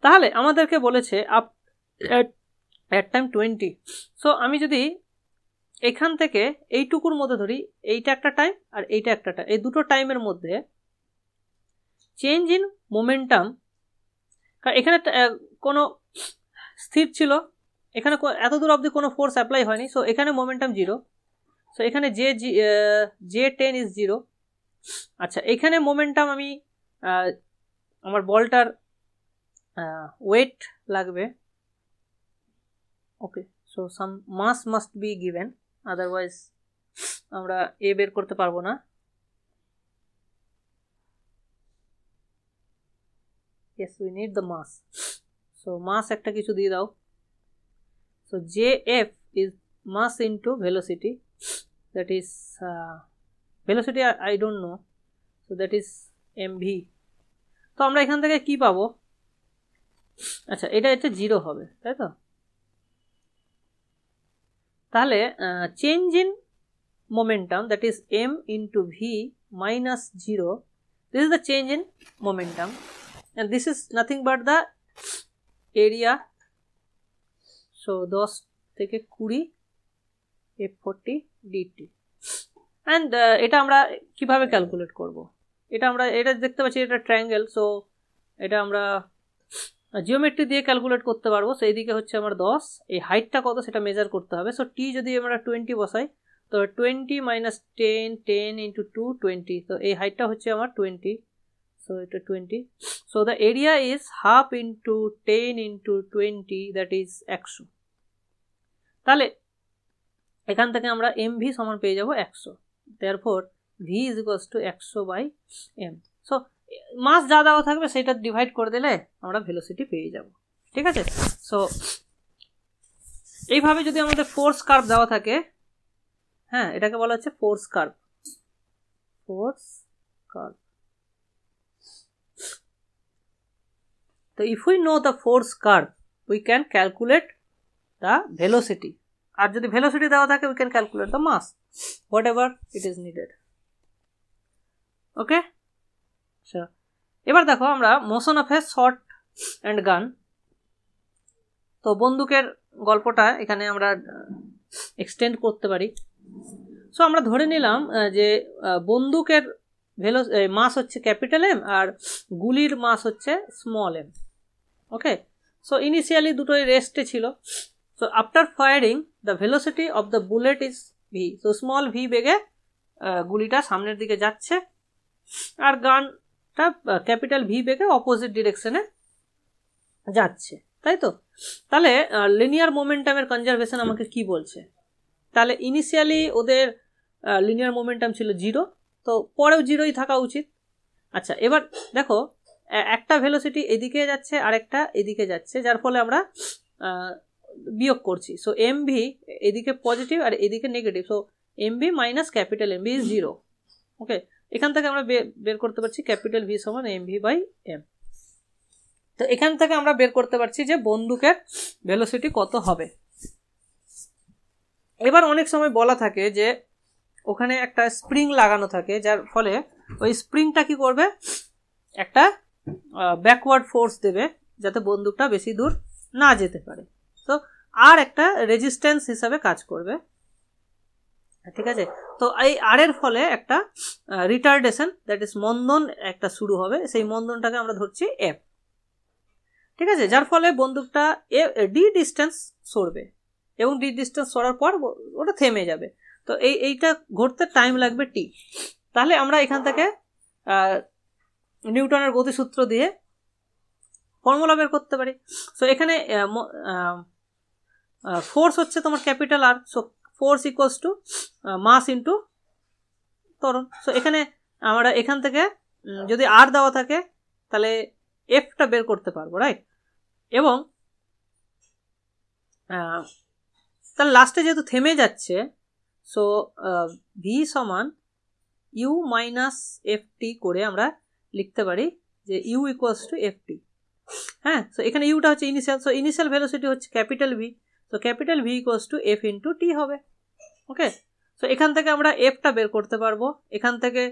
তাহলে আমাদেরকে বলেছে অ্যাট টাইম 20. সো আমি যদি এখান থেকে এইটুকুর মধ্যে ধরি, এইটা একটা টাইম আর এইটা একটা টাইম, এই দুটো টাইমের মধ্যে চেঞ্জ ইন মোমেন্টাম, কারণ এখানে কোনো স্থির ছিল, এখানে এত দূর অবধি কোনো ফোর্স অ্যাপ্লাই হয়নি, সো এখানে মোমেন্টাম 0. সো এখানে J10 ইজ 0. আচ্ছা, এখানে মোমেন্টাম আমি আমার বলটার ওয়েট লাগবে. Okay, so some mass must be given, otherwise আমরা এ বের করতে পারবো না. Yes, we need the mass. So mass একটা কিছু দিয়ে দাও. So Jf is mass into velocity, that is velocity I don't know, so that is mv. তো আমরা এখান থেকে কি পাবো. আচ্ছা, এটা 0 হবে, তাই তো. তাহলে change in momentum, that is m into v minus 0, this is the change in momentum, and this is nothing but the area. So 10 থেকে 20 f40 dt. and এটা আমরা কিভাবে ক্যালকুলেট করব. এটা দেখতে পাচ্ছি এটা ট্রায়াঙ্গেল. সো এটা আমরা জিওমেট্রি দিয়ে ক্যালকুলেট করতে পারবো. সেই দিকে হচ্ছে আমার 10, এই হাইটটা কত সেটা মেজার করতে হবে. সো টি যদি আমরা 20 বসাই, তো 20 minus 10 10 into 2 20, তো এই হাইটটা হচ্ছে আমার 20. So এটা 20. So the area is half into 10 into 20, that is 100. তাহলে এখান থেকে আমরা mv সমান পেয়ে যাব 100. Therefore v is equals to 100 by m. So মাস যা দেওয়া থাকবে সেটা ডিভাইড করে দিলে আমরা ভেলোসিটি পেয়ে যাব. ঠিক আছে, সো এইভাবে যদি আমাদের ফোর্স কার্ভ দেওয়া থাকে, হ্যাঁ, এটাকে বলা হচ্ছে force curve. Force curve. So if we know the force curve, we can calculate the velocity. আর যদি velocity দেওয়া থাকে, we can calculate the mass, whatever it is needed. Okay, so এবার দেখো আমরা motion of A shot and গান. তো বন্দুকের গল্পটা এখানে আমরা এক্সটেন্ড করতে পারি. সো আমরা ধরে নিলাম যে বন্দুকের মাস হচ্ছে ক্যাপিটাল এম আর গুলির মাস হচ্ছে স্মল এম. ওকে, সো ইনিশিয়ালি দুটোই রেস্টে ছিল. So after firing the velocity of the bullet is V. So small V বেগে গুলিটা সামনের দিকে যাচ্ছে আর গানটা ক্যাপিটাল ভি বেগে অপোজিট ডিরেকশনে যাচ্ছে, তাই তো? তাহলে লিনিয়ার মোমেন্টামের কনজারভেশন আমাকে কি বলছে? তাহলে ইনিশিয়ালি ওদের লিনিয়ার মোমেন্টাম ছিল 0, তো পরেও 0ই থাকা উচিত। আচ্ছা, এবার দেখো একটা ভেলোসিটি এদিকে যাচ্ছে আর একটা এদিকে যাচ্ছে, যার ফলে আমরা বিয়োগ করছি। সো এম ভি এদিকে পজিটিভ আর এদিকে negative, so M V minus capital M V is 0। Okay, এখান থেকে আমরা বের করতে পারছি ক্যাপিটাল ভি সমান এম ভি বাই এম। তো এখান থেকে আমরা বের করতে পারছি যে বন্দুকের ভেলোসিটি কত হবে। এবার অনেক সময় বলা থাকে যে ওখানে একটা স্প্রিং লাগানো থাকে, যার ফলে ওই স্প্রিংটা কি করবে, একটা ব্যাকওয়ার্ড ফোর্স দেবে যাতে বন্দুকটা বেশি দূর না যেতে পারে। তো আর একটা রেজিস্ট্যান্স হিসাবে কাজ করবে, ঠিক আছে? তো এই আর এর ফলে একটা রিটার্ডেশন, দ্যাট ইজ মন্দন একটা শুরু হবে, সেই মন্দনটাকে আমরা ধরছি এফ, ঠিক আছে? যার ফলে বন্দুকটা ডি ডিস্টেন্স সরবে এবং ডি ডিস্টেন্স সরার পর ওটা থেমে যাবে। তো এইটা ঘটতে টাইম লাগবে টি। তাহলে আমরা এখান থেকে নিউটনের গতিসূত্র দিয়ে ফর্মুলা বের করতে পারি। সো এখানে ফোর্স হচ্ছে তোমার capital R, so force equals to mass into ত্বরণ। সো এখানে আমরা এখান থেকে যদি আর দেওয়া থাকে তাহলে এফটা বের করতে পারবো, রাইট? এবং তাহলে লাস্টে যেহেতু থেমে যাচ্ছে, সো ভি সমান ইউ মাইনাস এফ টি করে আমরা লিখতে পারি যে U equals to F T. হ্যাঁ, সো এখানে ইউটা হচ্ছে ইনিশিয়াল, সো ইনিশিয়াল ভেলোসিটি হচ্ছে capital V, so capital V equals to F into T হবে। ওকে, সো এখান থেকে আমরা এফটা বের করতে পারবো, এখান থেকে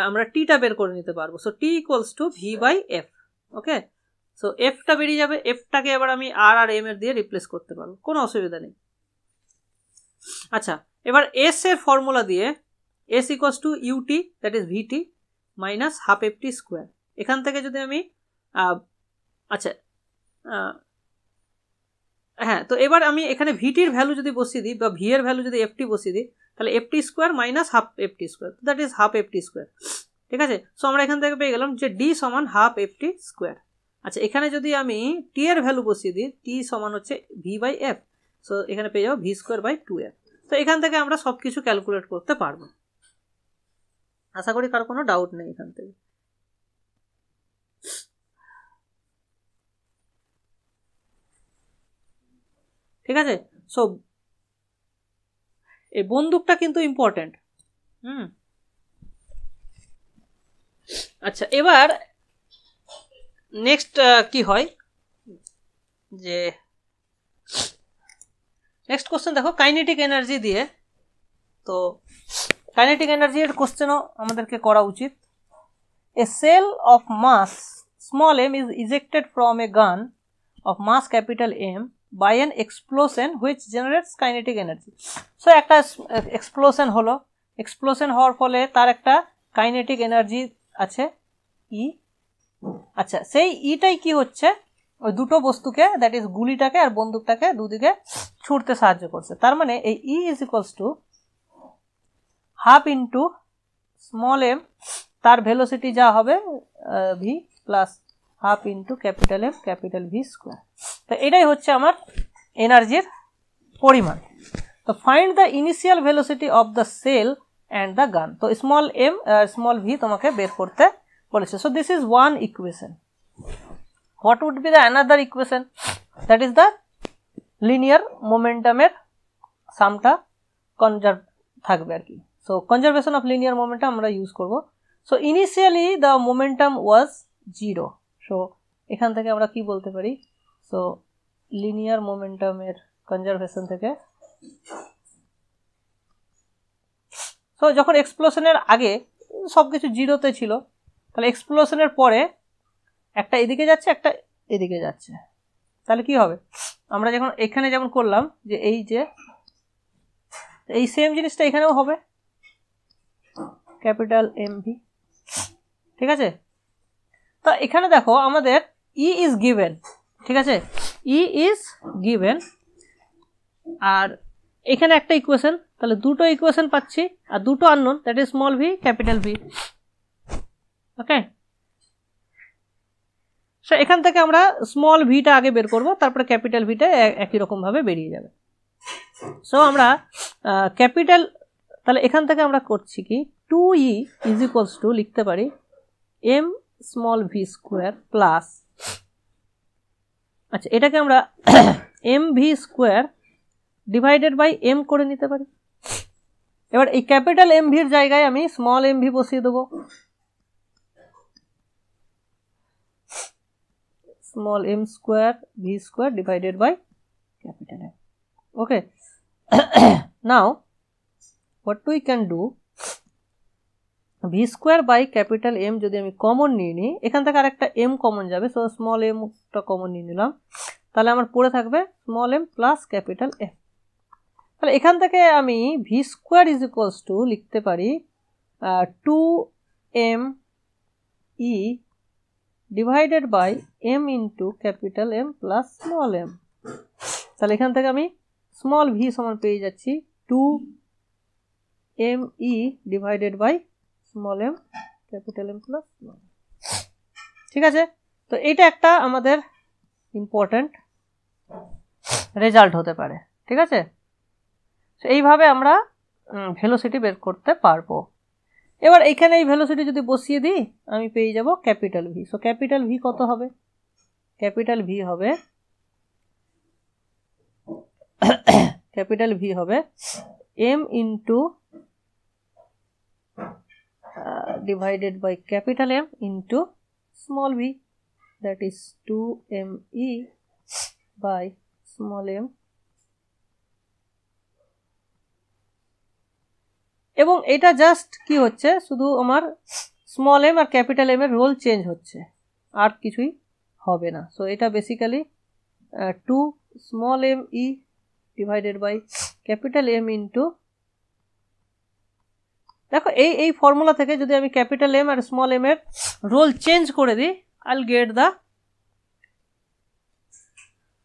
আমরা টিটা বের করে নিতে পারবো। So T equals to V by F. Okay, so এফটা বেরিয়ে যাবে, এফটাকে এবার আমি আর আর এম এর দিয়ে রিপ্লেস করতে পারবো, কোনো অসুবিধা নেই। আচ্ছা, এবার এস এর ফর্মুলা দিয়ে S equals to U T, that is V T minus half F T square. এখান থেকে যদি আমি আচ্ছা হ্যাঁ, তো এবার আমি এখানে ভিটির ভ্যালু যদি বসিয়ে দিই বা ভি এর ভ্যালু যদি এফটি বসিয়ে দিই, তাহলে FT square minus half FT square, that is half FT square, ঠিক আছে? সো আমরা এখান থেকে পেয়ে গেলাম যে ডি সমান হাফ এফটি স্কোয়ার। আচ্ছা, এখানে যদি আমি টি এর ভ্যালু বসিয়ে দিই, টি সমান হচ্ছে ভি বাই এফ, সো এখানে পেয়ে যাবো ভি স্কোয়ার বাই 2f। তো এখান থেকে আমরা সব কিছু ক্যালকুলেট করতে পারবো। আশা করি কারো কোনো ডাউট নেই এখান থেকে। ঠিক আছে, সো এই বন্দুকটা কিন্তু ইম্পর্টেন্ট। আচ্ছা, এবার নেক্সট কি হয় যে নেক্সট কোশ্চেন দেখো কাইনেটিক এনার্জি দিয়ে। তো কাইনেটিক এনার্জি এর কোশ্চেনও আমাদেরকে করা উচিত। A shell of mass small m is ejected from a gun of mass capital M by an explosion which generates kinetic energy. So একটা এক্সপ্লোশন হলো, এক্সপ্লোশন হওয়ার ফলে তার একটা কাইনেটিক এনার্জি আছে ই। আচ্ছা, সেই ইটাই কি হচ্ছে, ওই দুটো বস্তুকে, দ্যাট ইজ গুলিটাকে আর বন্দুকটাকে দুদিকে ছুটতে সাহায্য করছে। তার মানে এই E is equals to half into small M, তার ভেলোসিটি যা হবে V plus half into capital M capital V square. তো এটাই হচ্ছে আমার এনার্জির পরিমাণ। তো find the initial velocity of the shell and the gun. তো স্মল এম স্মল ভি তোমাকে বের করতে বলেছে। So this is one equation. What would be the another equation? That is the linear মোমেন্টামের সামটা কনজার্ভ থাকবে আর কি। So conservation of linear momentum আমরা ইউজ করব। So initially the momentum was 0। So এখান থেকে আমরা কি বলতে পারি? সো লিনিয়ার মোমেন্টামের কনজারভেশন থেকে, সো যখন এক্সপ্লোশনের আগে সবকিছু 0তে ছিল, তাহলে এক্সপ্লোশনের পরে একটা এদিকে যাচ্ছে একটা এদিকে যাচ্ছে, তাহলে কি হবে? আমরা যখন এখানে যেমন করলাম যে এই যে এই সেম জিনিসটা এখানেও হবে, ক্যাপিটাল এম ভি, ঠিক আছে? তো এখানে দেখো আমাদের ই ইজ গিভেন, ঠিক আছে? ই ইজ গিভেন, আর এখানে একটা ইকুয়েশন তাহলে দুটো ইকুয়েশন পাচ্ছি আর দুটো unknown, that is small V capital V. Okay, so এখান থেকে আমরা স্মল ভিটা আগে বের করব, তারপরে ক্যাপিটাল ভিটা একই রকম ভাবে বেরিয়ে যাবে। সো আমরা ক্যাপিটাল, তাহলে এখান থেকে আমরা করছি কি 2e ইজ ইকুয়ালস টু লিখতে পারি m small V square plus, আচ্ছা এটাকে আমরা M V square divided by M করে নিতে পারি। এবার এই ক্যাপিটাল এম ভির জায়গায় আমি স্মল এম ভি বসিয়ে দেবো, small M square V square divided by capital M. Okay, now what we can do, V square by capital M যদি আমি কমন নিয়ে নিই, এখান থেকে আরেকটা এম কমন যাবে, সো স্মল এমটা কমন নিয়ে নিলাম, তাহলে আমার পড়ে থাকবে small M plus capital M. তাহলে এখান থেকে আমি V square is equals to লিখতে পারি 2m e divided by m into capital M plus small M. তাহলে এখান থেকে আমি স্মল ভি সমান পেয়ে যাচ্ছি 2m e divided by small M capital M plus small M. ঠিক আছে, তো এটা একটা আমাদের ইম্পর্ট্যান্ট রেজাল্ট হতে পারে। ঠিক আছে, এইভাবে আমরা ভেলোসিটি বের করতে পারবো। এবার এইখানে এই ভেলোসিটি যদি বসিয়ে দিই আমি পেয়ে যাব capital V. So capital V কত হবে? ক্যাপিটাল ভি হবে m into divided by capital M into small v, that is 2me by small m, এবং এটা জাস্ট কি হচ্ছে, শুধু আমার স্মল এম আর ক্যাপিটাল এম এর রোল চেঞ্জ হচ্ছে, আর কিছুই হবে না। সো এটা basically 2 small M E divided by capital M into, দেখো এই ফর্মুলা থেকে যদি আমি ক্যাপিটাল এম আর স্মল এম এর রোল চেঞ্জ করে দিই, I'll get the,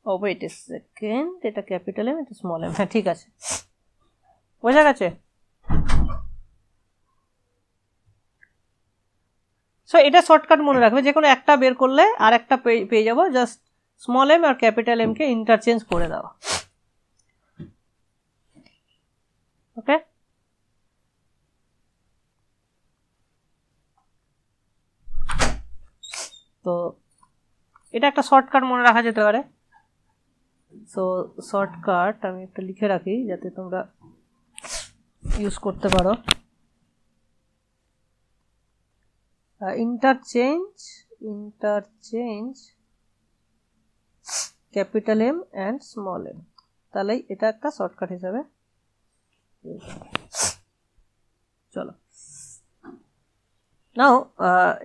oh wait a second, এটা ক্যাপিটাল এম এটা স্মল এম, হ্যাঁ ঠিক আছে, বোঝা গেছে। সো এটা শর্টকাট মনে রাখবে, যে কোনো একটা বের করলে আর একটা পেয়ে যাবো, জাস্ট স্মল এম আর ক্যাপিটাল এম কে ইন্টারচেঞ্জ করে দেওয়া। ওকে, তো এটা একটা শর্টকাট মনে রাখা যেতে পারে। সো শর্টকাট আমি একটা লিখে রাখি যাতে তোমরা ইউজ করতে পারো। Interchange capital M and small M, তাহলে এটা একটা শর্টকাট হিসাবে। চলো নাও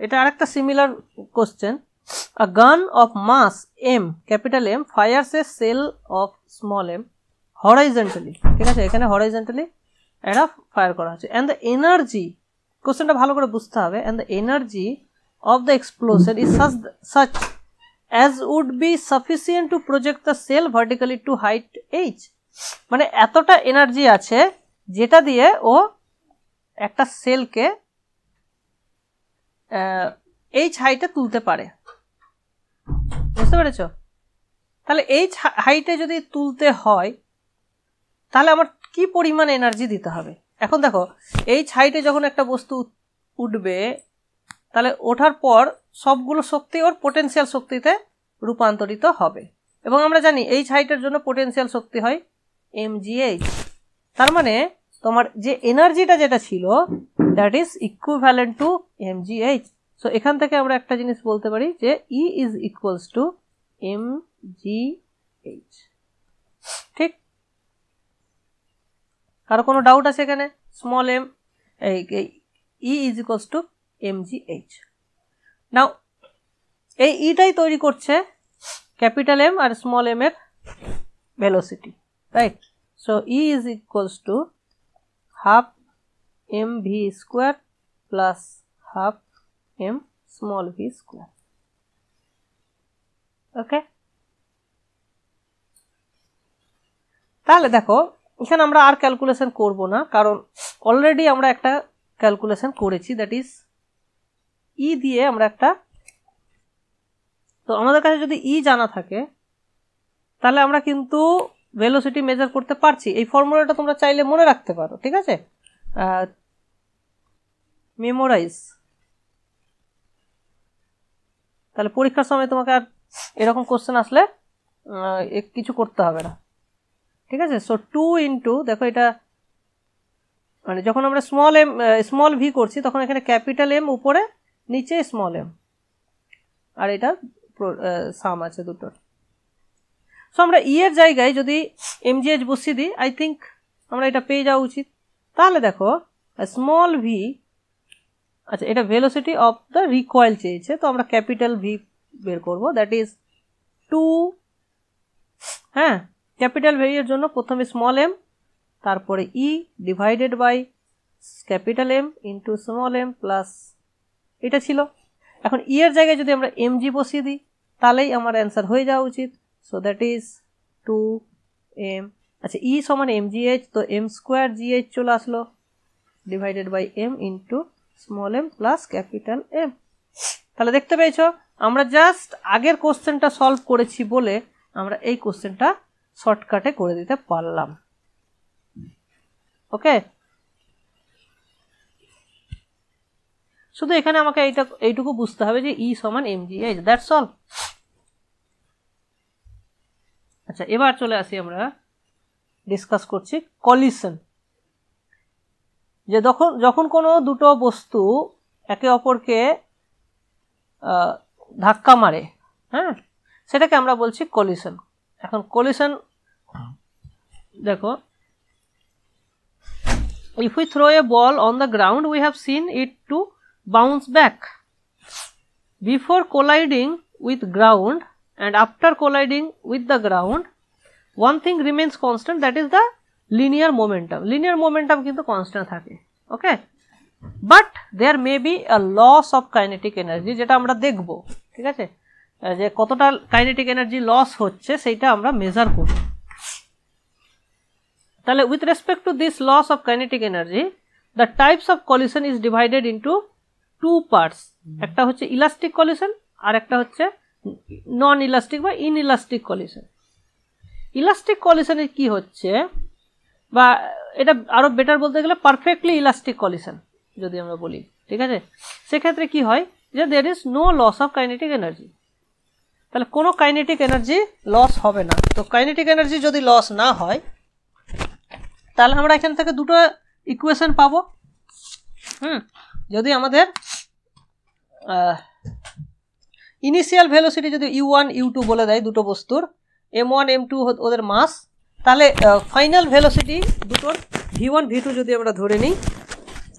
এটা আরেকটা similar question. A gun of mass m, capital M, fires a shell of small m horizontally, ঠিক আছে, এখানে horizontally এটা ফায়ার করা হচ্ছে, and the energy, কোশ্চেনটা ভালো করে বুঝতে হবে, and the energy of the explosion is such as would be sufficient to project the shell vertically to height h, মানে এতটা এনার্জি আছে যেটা দিয়ে ও একটা সেলকে h হাইটে তুলতে পারে, বুঝতে পেরেছ? তাহলে h হাইটে যদি তুলতে হয় তাহলে আমার কি পরিমাণ এনার্জি দিতে হবে? এখন দেখো h হাইটে যখন একটা বস্তু উঠবে, তাহলে ওঠার পর সবগুলো শক্তি ওর পোটেনশিয়াল শক্তিতে রূপান্তরিত হবে, এবং আমরা জানি h হাইটের জন্য পোটেনশিয়াল শক্তি হয় mgh। তার মানে তোমার যে এনার্জিটা যেটা ছিল that is equivalent to mgh। So এখান থেকে আমরা একটা জিনিস বলতে পারি যে E is equals to mgh। ঠিক, কারো কোনো ডাউট আছে এখানে? Small M E is equals to mgh। Now এই ইটাই তৈরি করছে ক্যাপিটাল এম আর স্মল এম এর velocity, right? So E is equals to half mv square plus half m small v square। Okay, তাহলে দেখো এখানে আমরা আর ক্যালকুলেশন করব না, কারণ অলরেডি আমরা একটা ক্যালকুলেশন করেছি, দ্যাট ইজ ই দিয়ে আমরা একটা, তো আমাদের কাছে যদি ই জানা থাকে তাহলে আমরা কিন্তু ভেলোসিটি মেজার করতে পারছি। এই ফর্মুলাটা তোমরা চাইলে মনে রাখতে পারো, ঠিক আছে, মেমোরাইজ, তাহলে পরীক্ষার সময় তোমাকে আর এরকম কোশ্চেন আসলে কিছু করতে হবে না, ঠিক আছে। সো 2 ইন্টু, দেখো এটা মানে যখন আমরা স্মল ভি করছি তখন এখানে ক্যাপিটাল এম উপরে, নিচে স্মল এম, আর এটা সাম আছে দুটোর। সো আমরা ই এর জায়গায় যদি এমজিএইচ বসিয়ে দিই, আই থিঙ্ক আমরা এটা পেয়ে যাওয়া উচিত। তাহলে দেখো স্মল ভি, আচ্ছা এটা ভেলোসিটি অফ দ্য রিকয়েল চেয়েছে, তো আমরা ক্যাপিটাল ভি বের করব, দ্যাট ইজ 2, হ্যাঁ ক্যাপিটাল ভি এর জন্য প্রথমে স্মল এম, তারপরে E divided by capital M into small M plus, এটা ছিল। এখন ই এর জায়গায় যদি আমরা এমজি বসিয়ে দিই তাহলেই আমার অ্যান্সার হয়ে যাওয়া উচিত। সো দ্যাট ইজ 2m, আচ্ছা ই সমান mgh, তো m স্কোয়ার gh চলে আসলো, divided by m into small M plus capital M. তাহলে দেখতে পেয়েছো আমরা জাস্ট আগের কোশ্চেনটা সলভ করেছি বলে আমরা এই কোশ্চেনটা শর্টকাটে করে দিতে পারলাম। ওকে, শুধু এখানে আমাকে এইটুকু বুঝতে হবে যে ই সমান mgh, দ্যাটস অল। আচ্ছা এবার চলে আসি, আমরা ডিসকাস করছি কলিশন, যে যখন কোনো দুটো বস্তু একে অপরকে ধাক্কা মারে, হ্যাঁ সেটাকে আমরা বলছি কলিশন। এখন কলিশন দেখো, if we throw a ball on the ground we have seen it to bounce back before colliding with ground and after colliding with the ground one thing remains constant, that is the linear momentum. Linear momentum কিন্তু constant থাকে, ওকে, but there may be a loss of kinetic energy, যেটা আমরা দেখব, ঠিক আছে, যে কতটা কাইনেটিক এনার্জি লস হচ্ছে সেইটা আমরা মেজার করব। তাহলে with respect to this loss of kinetic energy the types of collision is divided into two parts, একটা হচ্ছে ইলাস্টিক কলিশন আর একটা হচ্ছে নন ইলাস্টিক বা ইনইলাস্টিক কলিশন। ইলাস্টিক কলিশনে কি হচ্ছে, বা এটা আরো বেটার বলতে গেলে পারফেক্টলি ইলাস্টিক কলিশন যদি আমরা বলি, ঠিক আছে, সেক্ষেত্রে কি হয় যে there is no loss of kinetic energy, তাহলে কোনো কাইনেটিক এনার্জি লস হবে না। তো কাইনেটিক এনার্জি যদি লস না হয় তাহলে আমরা এখান থেকে দুটো ইকুয়েশন পাবো। যদি আমাদের ইনিশিয়াল ভেলোসিটি যদি u1 u2 বলে দেয় দুটো বস্তুর, m1 m2 ওদের মাস, তাহলে ফাইনাল ভেলোসিটি দুটোর v1 v2 যদি আমরা ধরে নিই,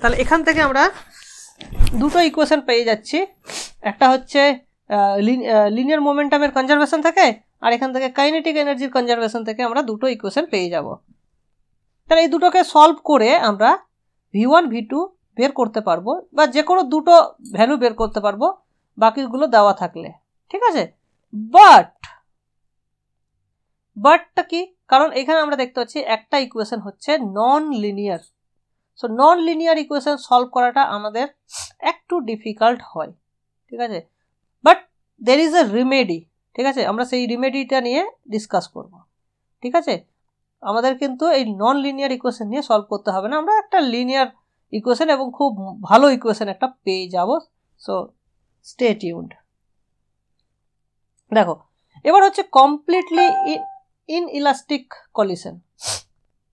তাহলে এখান থেকে আমরা দুটো ইকুয়েশন পেয়ে যাচ্ছি। একটা হচ্ছে লিনিয়ার মোমেন্টামের কনজারভেশন থেকে, আর এখান থেকে কাইনেটিক এনার্জির কনজারভেশন থেকে আমরা দুটো ইকুয়েশন পেয়ে যাব। তাহলে এই দুটোকে সলভ করে আমরা v1 v2 বের করতে পারবো, বা যে কোনো দুটো ভ্যালু বের করতে পারবো বাকিগুলো দেওয়া থাকলে, ঠিক আছে। বাটটা কি, কারণ এখানে আমরা দেখতে পাচ্ছি একটা ইকুয়েশন হচ্ছে non linear, so non linear equation solve করাটা আমাদের একটু ডিফিকাল্ট হয়, ঠিক আছে, but there is a remedy, ঠিক আছে, আমরা সেই রিমেডিটা নিয়ে ডিসকাস করব, ঠিক আছে। আমাদের কিন্তু এই নন লিনিয়ার ইকুয়েশন নিয়ে সলভ করতে হবে না, আমরা একটা লিনিয়ার ইকুয়েশন এবং খুব ভালো ইকুয়েশন একটা পেয়ে যাব। So stay tuned. দেখো এবার হচ্ছে কমপ্লিটলি ইনইলাস্টিক কলিশন।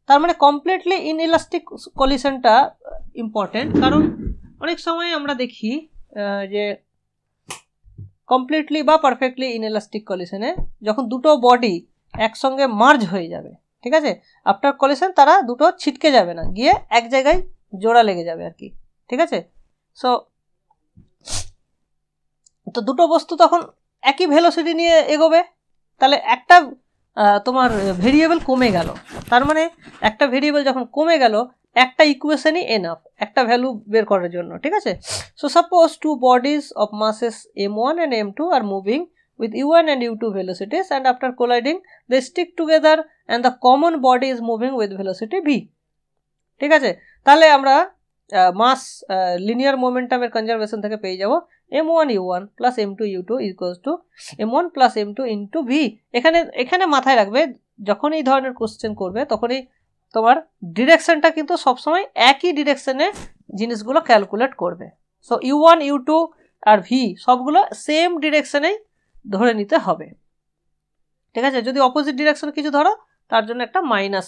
তার মানে কমপ্লিটলি ইনইলাস্টিক কলিশনটা ইম্পর্টেন্ট, কারণ অনেক সময় আমরা দেখি যে কমপ্লিটলি বা পারফেক্টলি ইনইলাস্টিক কলিশনে যখন দুটো বডি একসঙ্গে মার্জ হয়ে যাবে, ঠিক আছে, আফটার কলিশন তারা দুটো ছিটকে যাবে না, গিয়ে এক জায়গায় জোড়া লেগে যাবে আর কি, ঠিক আছে। সো তো দুটো বস্তু তখন একই ভেলোসিটি নিয়ে এগোবে, তাহলে একটা তোমার ভেরিয়েবল কমে গেল, তার মানে একটা ভেরিয়েবল যখন কমে গেল একটা ইকুয়েশনই এনাফ একটা ভ্যালু বের করার জন্য, ঠিক আছে। So suppose two bodies of মাসেস m1 and m2 are moving with u1 and u2 velocities, and after colliding they stick together and the common body is moving with velocity v. ঠিক আছে, তাহলে আমরা মাস লিনিয়ার মোমেন্টামের কনজারভেশন থেকে পেয়ে যাব m1 u1 plus m2 u2 equals to m1 plus m2 into v. এখানে মাথায় রাখবে যখন এই ধরনের কোশ্চেন করবে তখনই তোমার ডিরেকশনটা কিন্তু সবসময় একই ডিরেকশনে জিনিসগুলো ক্যালকুলেট করবে। সো u1 u2 আর v সবগুলো সেম ডিরেকশনেই ধরে নিতে হবে। ঠিক আছে, যদি অপোজিট ডিরেকশন কিছু ধরো তার জন্য একটা মাইনাস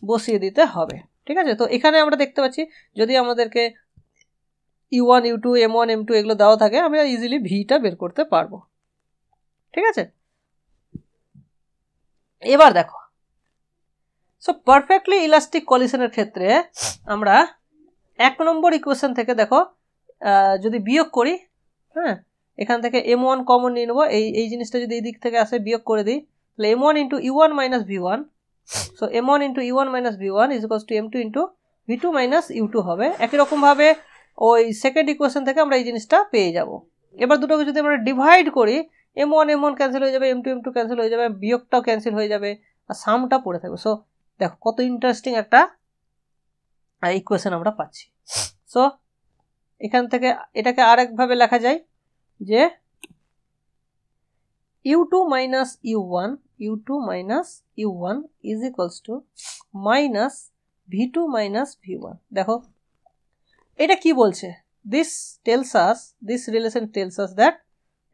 বসিয়ে দিতে হবে। ঠিক আছে, তো এখানে আমরা দেখতে পাচ্ছি যদি আমাদেরকে u1 u2 m1 m2 এগুলো দেওয়া থাকে আমরা ইজিলি ভিটা বের করতে পারবো। ঠিক আছে, এবার দেখো, সো পারফেক্টলি ইলাস্টিক কলিশনের ক্ষেত্রে আমরা 1 নম্বর ইকুয়েশন থেকে দেখো যদি বিয়োগ করি, হ্যাঁ এখান থেকে m1 কমন নিয়ে নেবো, এই জিনিসটা যদি এই দিক থেকে আসে বিয়োগ করে দিই তাহলে m1 into u1 minus v1, so m1 into u1 minus v1 is equals to m2 into v2 minus u2 হবে। একই রকম ভাবে ওই সেকেন্ড ইকুয়েশন থেকে আমরা এই জিনিসটা পেয়ে যাব। এবার দুটোকে যদি আমরা ডিভাইড করি m1 m1 ক্যান্সেল হয়ে যাবে, m2 m2 ক্যান্সেল হয়ে যাবে, বিয়োগটাও ক্যান্সেল হয়ে যাবে আর সামটা পড়ে থাকবে। সো দেখো কত ইন্টারেস্টিং একটা ইকুয়েশন আমরা পাচ্ছি। সো এখান থেকে এটাকে আরেকভাবে লেখা যায় যে u2 minus u1 is equals to minus v2 minus v1। দেখো এটা কি বলছে, this relation tells us that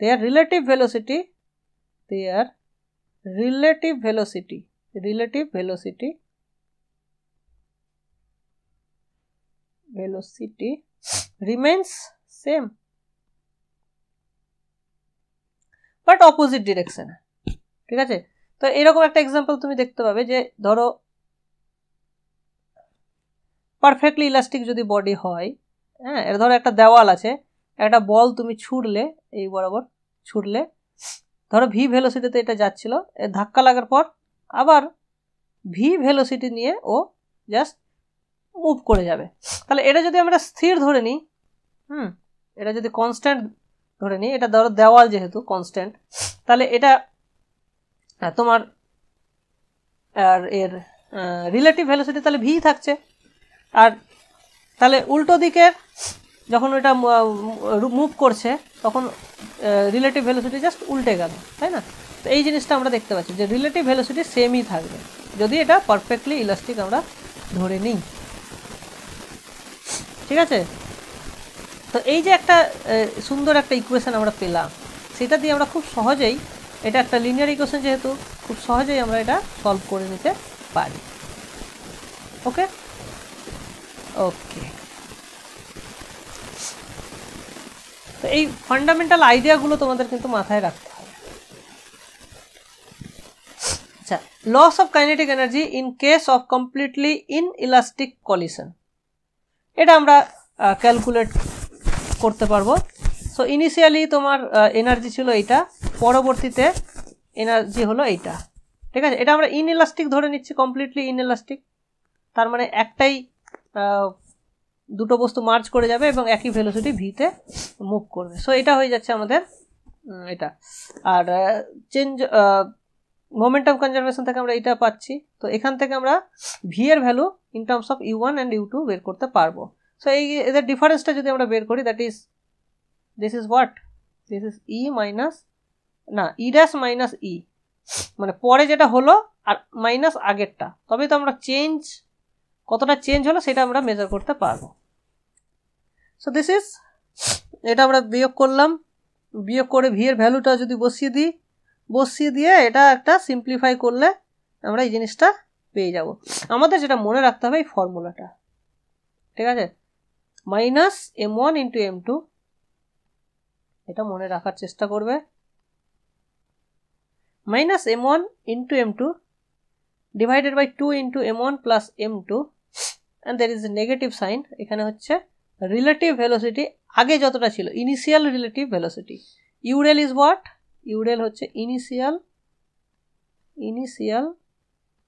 their relative velocity remains same but opposite direction। ঠিক আছে, তো এরকম একটা এক্সাম্পল তুমি দেখতে পাবে যে ধরো পারফেক্টলি ইলাস্টিক যদি বডি হয়, হ্যাঁ এর ধরো একটা দেওয়াল আছে, একটা বল তুমি ছুড়লে, এই বরাবর ছুড়লে, ধরো ভি ভেলোসিটিতে এটা যাচ্ছিল, ধাক্কা লাগার পর আবার ভি ভেলোসিটি নিয়ে ও জাস্ট মুভ করে যাবে। তাহলে এটা যদি আমরা স্থির ধরে নিই, এটা যদি কনস্ট্যান্ট ধরে নিই, এটা ধরো দেওয়াল যেহেতু কনস্ট্যান্ট, তাহলে এটা তোমার আর এর রিলেটিভ ভেলোসিটি তাহলে ভি থাকছে, আর তাহলে উল্টো দিকের যখন এটা মুভ করছে তখন রিলেটিভ ভেলোসিটি জাস্ট উল্টে গেল, তাই না? তো এই জিনিসটা আমরা দেখতে পাচ্ছি যে রিলেটিভ ভেলোসিটি সেমই থাকবে যদি এটা পারফেক্টলি ইলাস্টিক আমরা ধরে নিই। ঠিক আছে, তো এই যে একটা সুন্দর একটা ইকুয়েশন আমরা পেলাম, সেটা দিয়ে আমরা খুব সহজেই, এটা একটা লিনিয়ার ইকুয়েশন যেহেতু, খুব সহজেই আমরা এটা সলভ করে নিতে পারি। ওকে ওকে, তো এই ফান্ডামেন্টাল আইডিয়াগুলো তোমাদের কিন্তু মাথায় রাখতে হবে। আচ্ছা, loss of kinetic energy in case of completely inelastic collision, এটা আমরা ক্যালকুলেট করতে পারবো। সো ইনিশিয়ালি তোমার এনার্জি ছিল এইটা, পরবর্তীতে এনার্জি হলো এইটা। ঠিক আছে, এটা আমরা ইনইলাস্টিক ধরে নিচ্ছি, কমপ্লিটলি ইনইলাস্টিক, তার মানে একটাই দুটো বস্তু মার্জ করে যাবে এবং একই ভেলোসিটি ভিতে মুভ করবে। সো এটা হয়ে যাচ্ছে আমাদের এটা। আর চেঞ্জ মোমেন্টাম কনজারভেশন থেকে আমরা এটা পাচ্ছি। তো এখান থেকে আমরা ভি এর value in terms of u1 and u2 বের করতে পারবো। সো এই এদের ডিফারেন্সটা যদি আমরা বের করি, that is this is what, this is E minus, না ই ড্যাশ মাইনাস ই, মানে পরে যেটা হলো আর মাইনাস আগেরটা, তবেই তো আমরা চেঞ্জ, কতটা চেঞ্জ হলো সেটা আমরা মেজার করতে পারবো। সো দিস ইজ, এটা আমরা বিয়োগ করলাম, বিয়োগ করে ভি এর ভ্যালুটা যদি বসিয়ে দিয়ে এটা একটা সিম্পলিফাই করলে আমরা এই জিনিসটা পেয়ে যাব। আমাদের যেটা মনে রাখতে হবে এই ফর্মুলাটা, ঠিক আছে, মাইনাস m1 ইন্টু m2, এটা মনে রাখার চেষ্টা করবে, minus m1 into m2 divided by 2 into m1 plus m2 and there is a negative sign. এখানে হচ্ছে রিলেটিভ ভেলোসিটি আগে যতটা ছিল, initial relative velocity, u rel is what, u rel হচ্ছে initial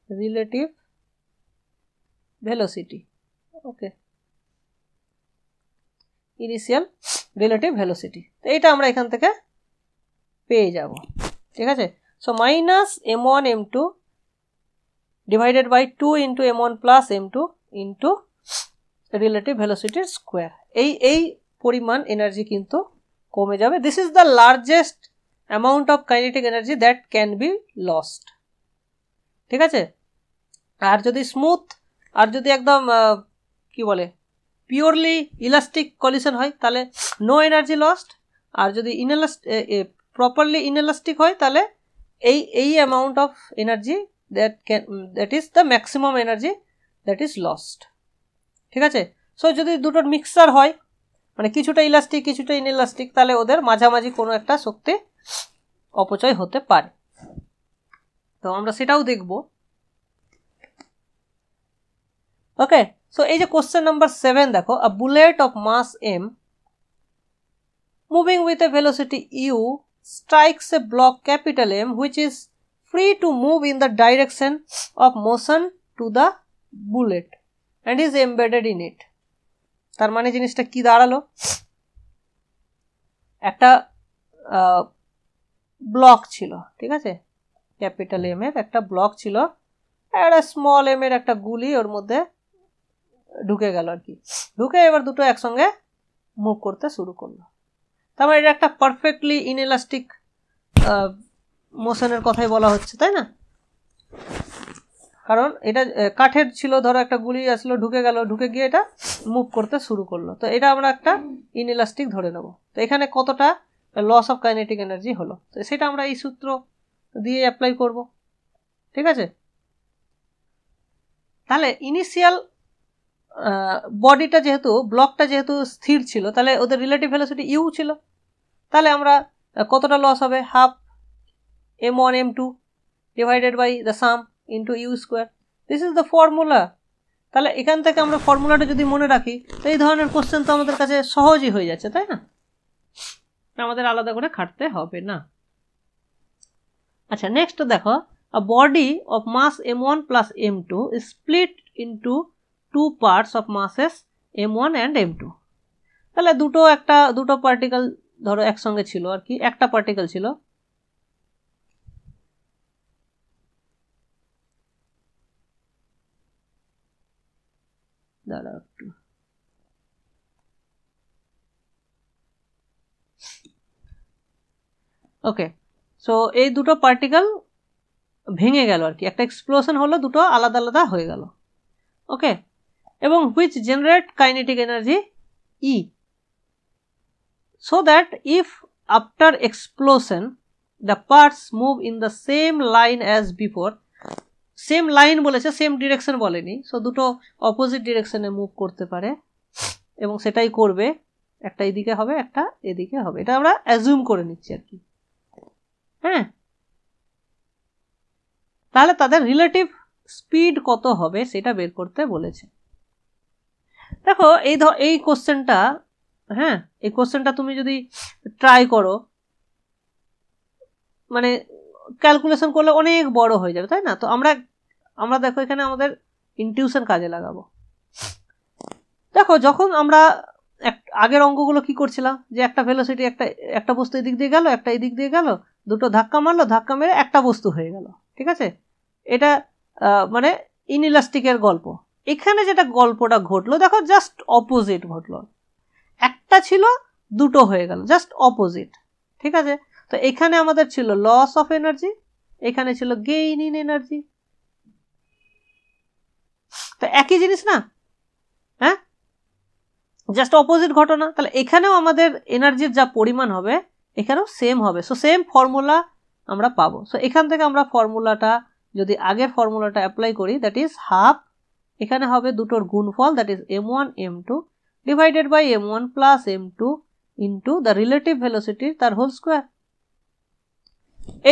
relative velocity. Okay, initial relative velocity, তো এটা আমরা এখান থেকে পেয়ে যাব। ঠিক আছে। So minus m1 m2 divided by 2 into m1 plus m2 into relative ভেলোসিটির স্কোয়ার। এই পরিমাণ এনার্জি কিন্তু কমে যাবে। This is the largest amount of kinetic energy that can be lost. ঠিক আছে। আর যদি স্মুথ আর যদি একদম কি বলে পিওরলি ইলাস্টিক কলিশন হয় তাহলে নো এনার্জি লস্ট, আর যদি প্রপারলি ইনএলাস্টিক হয় তাহলে এই amount of energy that is the maximum energy that is lost. ঠিক আছে। সো যদি দুটোর মিক্সচার হয় মানে কিছুটা ইলাস্টিক কিছুটা ইনএলাস্টিক তাহলে ওদের মাঝামাঝি কোনো একটা শক্তি অপচয় হতে পারে। তো আমরা সেটাও দেখব। ওকে। সো এই যে কোশ্চেন নাম্বার 7 দেখো, a bullet of mass m moving with a velocity u strikes a block capital M which is free to move in the direction of motion to the bullet and is embedded in it. তার মানে জিনিসটা কি দাঁড়ালো, একটা ব্লক ছিল, ঠিক আছে, ক্যাপিটাল এম এর একটা ব্লক ছিল, একটা স্মল এম এর একটা গুলি ওর মধ্যে ঢুকে গেল আর কি, ঢুকে এবার দুটো একসঙ্গে মুভ করতে শুরু করলো। তার মানে এটা একটা পারফেক্টলি ইনএলাস্টিক মোশনের কথাই বলা হচ্ছে, তাই না? কারণ এটা কাঠের ছিল, ধরো একটা গুলি আসলো ঢুকে গেল, ঢুকে গিয়ে এটা মুভ করতে শুরু করলো, তো এটা আমরা একটা ইনএলাস্টিক ধরে নেব। তো এখানে কতটা লস অফ কাইনেটিক এনার্জি হলো, তো সেটা আমরা এই সূত্র দিয়ে অ্যাপ্লাই করব। ঠিক আছে। তাহলে ইনিশিয়াল বডিটা যেহেতু ব্লকটা যেহেতু স্থির ছিল তাহলে ওদের রিলেটিভ ভেলোসিটি ইউ ছিল, তাহলে আমরা কতটা লস হবে, half m1 m2 divided by the sum into U square. This is the formula. তাহলে এখান থেকে আমরা ফর্মুলাটা যদি মনে রাখি তো এই ধরনের কোশ্চেন তো আমাদের কাছে সহজই হয়ে যাচ্ছে, তাই না? আমাদের আলাদা করে খাটতে হবে না। আচ্ছা, নেক্সট দেখো, a body of mass m1 plus m2 is split into two parts of masses m1 and m2. তাহলে দুটো পার্টিকেল ধরো একসঙ্গে ছিল আর কি, একটা পার্টিকেল ছিল, দাঁড়াও একটু, ওকে। সো এই দুটো পার্টিকেল ভেঙে গেল আর কি, একটা এক্সপ্লোশন হলো, দুটো আলাদা আলাদা হয়ে গেল। ওকে। এবং which generate kinetic energy E, so that if after explosion the parts move in the same line as before, same line বলেছে, সেম ডিরেকশন বলেনি, সো দুটো অপোজিট ডিরেকশনে মুভ করতে পারে এবং সেটাই করবে, একটা এদিকে হবে একটা এদিকে হবে, এটা আমরা অ্যাজিউম করে নিচ্ছি আর কি। হ্যাঁ, তাহলে তাদের রিলেটিভ স্পিড কত হবে সেটা বের করতে বলেছে। দেখো এই কোশ্চেনটা, হ্যাঁ, এই কোশ্চেনটা তুমি যদি ট্রাই করো মানে ক্যালকুলেশন করলে অনেক বড় হয়ে যাবে, তাই না? তো আমরা দেখো এখানে আমাদের ইনটিউশন কাজে লাগাবো। দেখো যখন আমরা আগের অঙ্কগুলো কি করছিলাম, যে একটা ভেলোসিটি একটা বস্তু এদিক দিয়ে গেল, একটা এদিক দিয়ে গেল, দুটো ধাক্কা মারলো, ধাক্কা মেরে একটা বস্তু হয়ে গেল, ঠিক আছে, এটা মানে ইনইলাস্টিকের গল্প। এখানে যেটা গল্পটা ঘটলো দেখো জাস্ট অপোজিট ঘটলো, একটা ছিল দুটো হয়ে গেল, জাস্ট অপোজিট। ঠিক আছে। তো এখানে আমাদের ছিল লস অফ এনার্জি, এখানে ছিল গেইন ইন এনার্জি, তো একই জিনিস না? হ্যাঁ, জাস্ট অপোজিট ঘটনা। তাহলে এখানেও আমাদের এনার্জির যা পরিমাণ হবে এখানেও সেম হবে, সো সেম ফর্মুলা আমরা পাবো। সো এখান থেকে আমরা ফর্মুলাটা যদি আগের ফর্মুলাটা অ্যাপ্লাই করি, দ্যাট ইজ হাফ, এখানে হবে দুটোর গুণফল, that is m1 m2 divided by m1 plus m2 into the relative velocity তার হোল স্কোয়ার।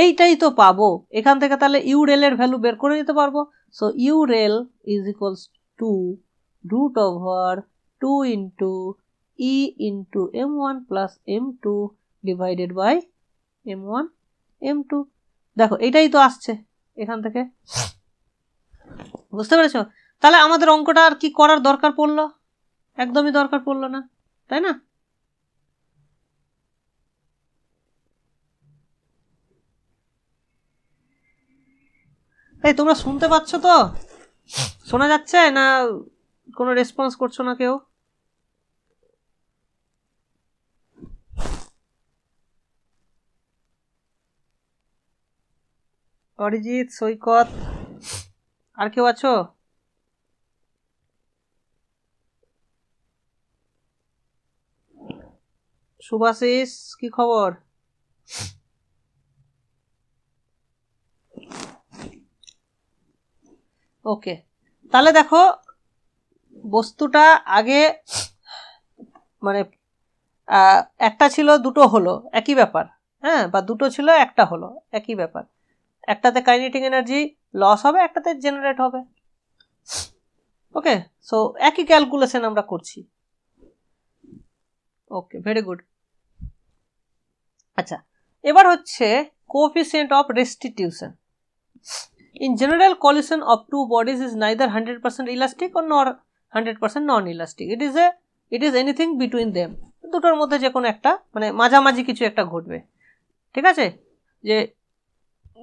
এইটাই তো পাবো এখান থেকে, তাহলে ইউ রেল এর ভ্যালু বের করে নিতে পারবো। So U rel is equals to root over 2 into E into m1 plus m2 divided by m1 m2। দেখো এটাই তো আসছে এখান থেকে, বুঝতে পেরেছো? তাহলে আমাদের অঙ্কটা আর কি করার দরকার পড়লো? একদমই দরকার পড়লো না, তাই না? আরে তোমরা শুনতে পাচ্ছ তো? শোনা যাচ্ছে না? কোনো রেসপন্স করছো না কেউ? অরিজিৎ, সৈকত, আর কেউ আছো? শুভাশিস, কি খবর? ওকে, তাহলে দেখো বস্তুটা আগে মানে একটা ছিল দুটো হলো একই ব্যাপার, হ্যাঁ, বা দুটো ছিল একটা হলো একই ব্যাপার। একটাতে কাইনেটিক এনার্জি লস হবে, একটাতে জেনারেট হবে। ওকে, সো একই ক্যালকুলেশন আমরা করছি। ওকে, ভেরি গুড। আচ্ছা, এবার হচ্ছে coefficient of restitution. In general, collision of two bodies is neither 100% elastic or nor 100% non-elastic. It is anything between them. দুটোর মধ্যে যে কোনো একটা মানে মাঝামাঝি কিছু একটা ঘটবে। ঠিক আছে, যে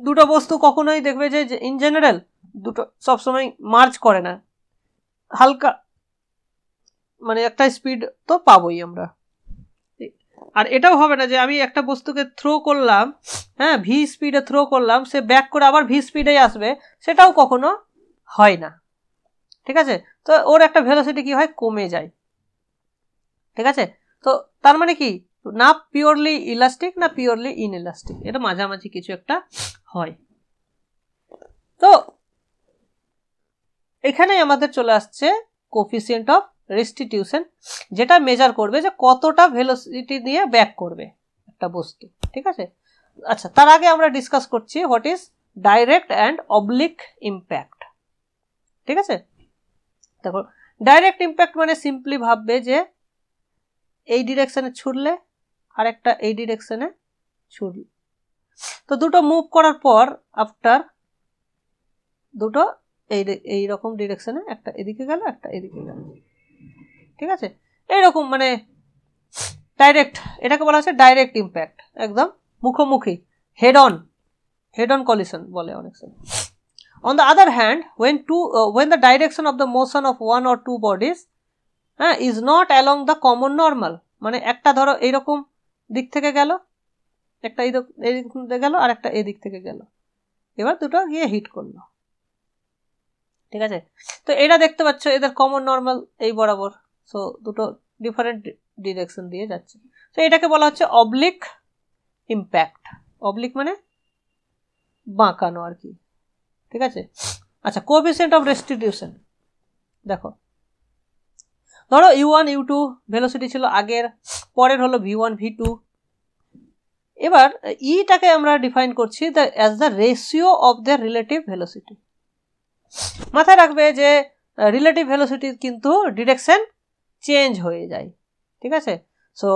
দুটো বস্তু কখনোই দেখবে যে ইন জেনারেল দুটো সবসময় মার্জ করে না, হালকা মানে একটা স্পিড তো পাবোই আমরা। আর এটাও হবে না যে আমি একটা বস্তুকে থ্রো করলাম, হ্যাঁ, ভি স্পিডে থ্রো করলাম, সে ব্যাক করে আবার ভি স্পিডেই আসবে, সেটাও কখনো হয় না। ঠিক আছে, তো ওর একটা ভেলোসিটি কি হয়, কমে যায়। ঠিক আছে, তো তার মানে কি না পিওরলি ইলাস্টিক না পিওরলি ইনইলাস্টিক, এটা মাঝামাঝি কিছু একটা হয়। তো এখানেই আমাদের চলে আসছে কোএফিসিয়েন্ট অফ রেস্টিটিউশন, যেটা মেজার করবে যে কতটা ভেলোসিটি দিয়ে ব্যাক করবে একটা বস্তু। ঠিক আছে, আচ্ছা, তার আগে আমরা ডিসকাস করছি what is direct and oblique impact. ঠিক আছে, দেখো ডাইরেক্ট ইম্প্যাক্ট মানে সিম্পলি ভাববে যে এই ডিরেকশনে ছুড়লে আর একটা এই ডিরেকশনে ছুড়লে, তো দুটো মুভ করার পর আফটার দুটো এই রকম ডিরেকশনে, একটা এদিকে গেল একটা এদিকে গেল। ঠিক আছে, এইরকম মানে ডাইরেক্ট, এটাকে বলা হচ্ছে ডাইরেক্ট ইম্প্যাক্ট, একদম মুখোমুখি, হেড অন কলিশন বলে অনেক সময়। On the other hand, when the direction of the motion of one or two bodies is not along the common normal, মানে একটা ধরো এইরকম দিক থেকে গেল, একটা এই দিক থেকে গেল আর একটা এই দিক থেকে গেল, এবার দুটো গিয়ে হিট করলো। ঠিক আছে, তো এটা দেখতে পাচ্ছ এদের কমন নর্মাল এই বরাবর, সো দুটো ডিফারেন্ট ডিরেকশন দিয়ে যাচ্ছে, তো এটাকে বলা হচ্ছে অবলিক ইম্প্যাক্ট। অবলিক মানে বাঁকানো আর কি। ঠিক আছে, আচ্ছা, কোএফিসিয়েন্ট অফ রেস্টিটিউশন দেখো, ধরো u1 u2 ভেলোসিটি ছিল আগের, পরের হলো v1 v2। এবার ইটাকে আমরা ডিফাইন করছি as the ratio of the relative velocity. মাথায় রাখবে যে রিলেটিভ ভেলোসিটি কিন্তু ডিরেকশন চেঞ্জ হয়ে যায়। ঠিক আছে, সো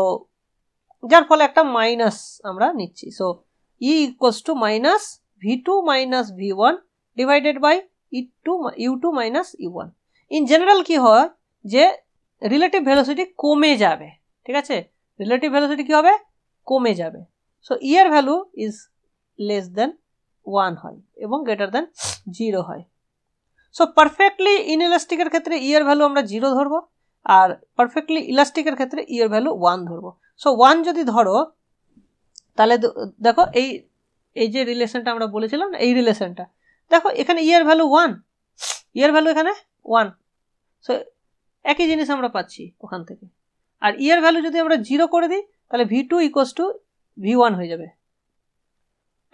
যার ফলে একটা মাইনাস আমরা নিচ্ছি, so E equals to minus v2 minus v1 divided by u2 minus u1। In general কি হয় যে রিলেটিভ ভেলোসিটি কমে যাবে। ঠিক আছে, রিলেটিভ ভেলোসিটি কি হবে, কমে যাবে। সো ই এর ভ্যালু ইজ লেস দেন 1 হয় এবং গ্রেটার দেন 0 হয়। সো পারফেক্টলি ইনইলাস্টিকের ক্ষেত্রে ই এর ভ্যালু আমরা 0 ধরবো, আর পারফেক্টলি ইলাস্টিকের ক্ষেত্রে ই এর ভ্যালু 1 ধরবো। সো 1 যদি ধরো তাহলে দেখো এই যে রিলেশনটা আমরা বলেছিলাম, এই রিলেশনটা দেখো, এখানে ই এর ভ্যালু 1, ই এর ভ্যালু এখানে 1, সো একই জিনিস আমরা পাচ্ছি ওখান থেকে। আর ই এর ভ্যালু যদি আমরা 0 করে দিই তাহলে v2 ইকুয়ালস টু v1 হয়ে যাবে।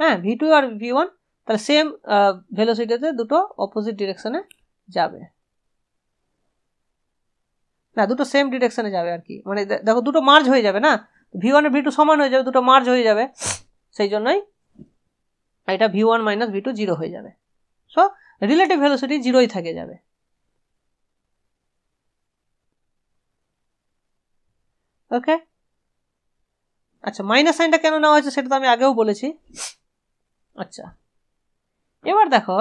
হ্যাঁ, v2 আর v1 তাহলে সেম ভেলোসিটিতে দুটো অপোজিট ডিরেকশনে যাবে, না দুটো সেম ডিরেকশনে যাবে আর কি, মানে দেখো দুটো মার্জ হয়ে যাবে না, v1 আর v2 সমান হয়ে যাবে, দুটো মার্জ হয়ে যাবে, সেই জন্যই এটা v1 মাইনাস v2 0 হয়ে যাবে। সো রিলেটিভ ভেলোসিটি 0ই থেকে যাবে। ওকে, আচ্ছা, মাইনাস সাইনটা কেন নেওয়া হয়েছে সেটা তো আমি আগেও বলেছি। আচ্ছা, এবার দেখো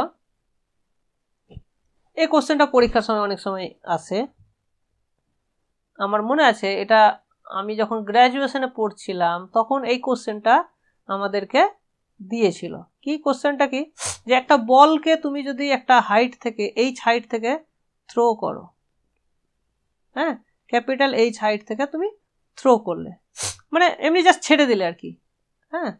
এই কোশ্চেনটা পরীক্ষার সময় অনেক সময় আসে, আমার মনে আছে এটা আমি যখন গ্র্যাজুয়েশনে পড়ছিলাম তখন এই কোশ্চেনটা আমাদেরকে দিয়েছিল। কি কোশ্চেনটা কি, যে একটা বলকে তুমি যদি একটা হাইট থেকে হাইট থেকে থ্রো করো, হ্যাঁ, ক্যাপিটাল হাইট থেকে তুমি থ্রো করলে, মানে এমনি জাস্ট ছেড়ে দিলে আর কি, হ্যাঁ,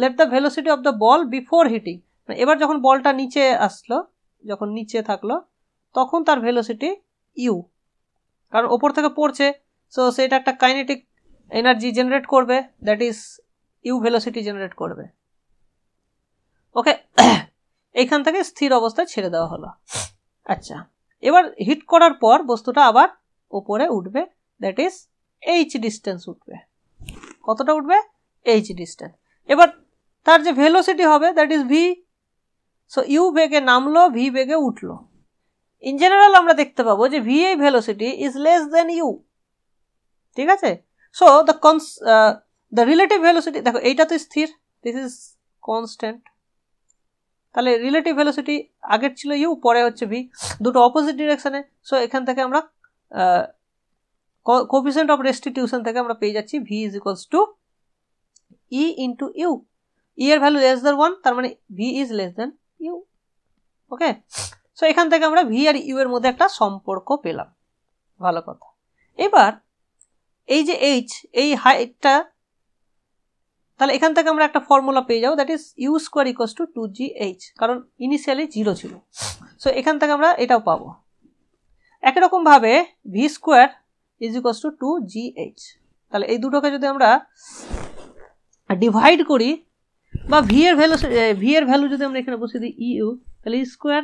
let the velocity of the ball before hitting, এবার যখন বলটা নিচে আসলো, যখন নিচে থাকলো তখন তার ভেলোসিটি ইউ, কারণ ওপর থেকে পড়ছে, সো সেটা একটা কাইনেটিক এনার্জি জেনারেট করবে, that is U velocity generate করবে। ওকে, এইখান থেকে স্থির অবস্থায় ছেড়ে দেওয়া হলো। আচ্ছা, এবার হিট করার পর বস্তুটা আবার উপরে উঠবে, দ্যাট ইজ এইচ ডিস্টেন্স উঠবে। কতটা উঠবে? H distance. এবার তার যে ভেলোসিটি হবে that is V, so U বেগে নামলো, ভি বেগে উঠলো। ইন জেনারেল আমরা দেখতে পাবো যে ভি এই velocity is less than U, ঠিক আছে। সো দ্য রিলেটিভ ভেলোসিটি, দেখো এইটা তো স্থির, দিস ইজ কনস্ট্যান্ট, তাহলে রিলেটিভ ভেলোসিটি আগের ছিল ইউ, পরে হচ্ছে ভি, দুটো অপোজিট ডিরেকশনে। সো এখান থেকে আমরা কোএফিসিয়েন্ট অফ রেস্টিটিউশন থেকে আমরা পেয়ে যাচ্ছি v is equals to e into u. E এর ভ্যালু লেস দেন 1, তার মানে v is less than u. Okay, so এখান থেকে আমরা ভি আর ইউ এর মধ্যে একটা সম্পর্ক পেলাম, ভালো কথা। এবার এই যে এইচ, এই হাইটটা, তাহলে এখান থেকে আমরা একটা ফর্মুলা পেয়ে যাবো, that is U square equals to 2gh, কারণ ইনিশিয়ালি 0 ছিল। সো এখান থেকে আমরা এটাও পাবো। একই রকম ভাবে V square is equals to 2gh, তাহলে এই দুটোকে যদি আমরা ডিভাইড করি, বা ভি এর ভ্যালু যদি আমরা এখানে বসিয়ে দিই ইউ, তাহলে U square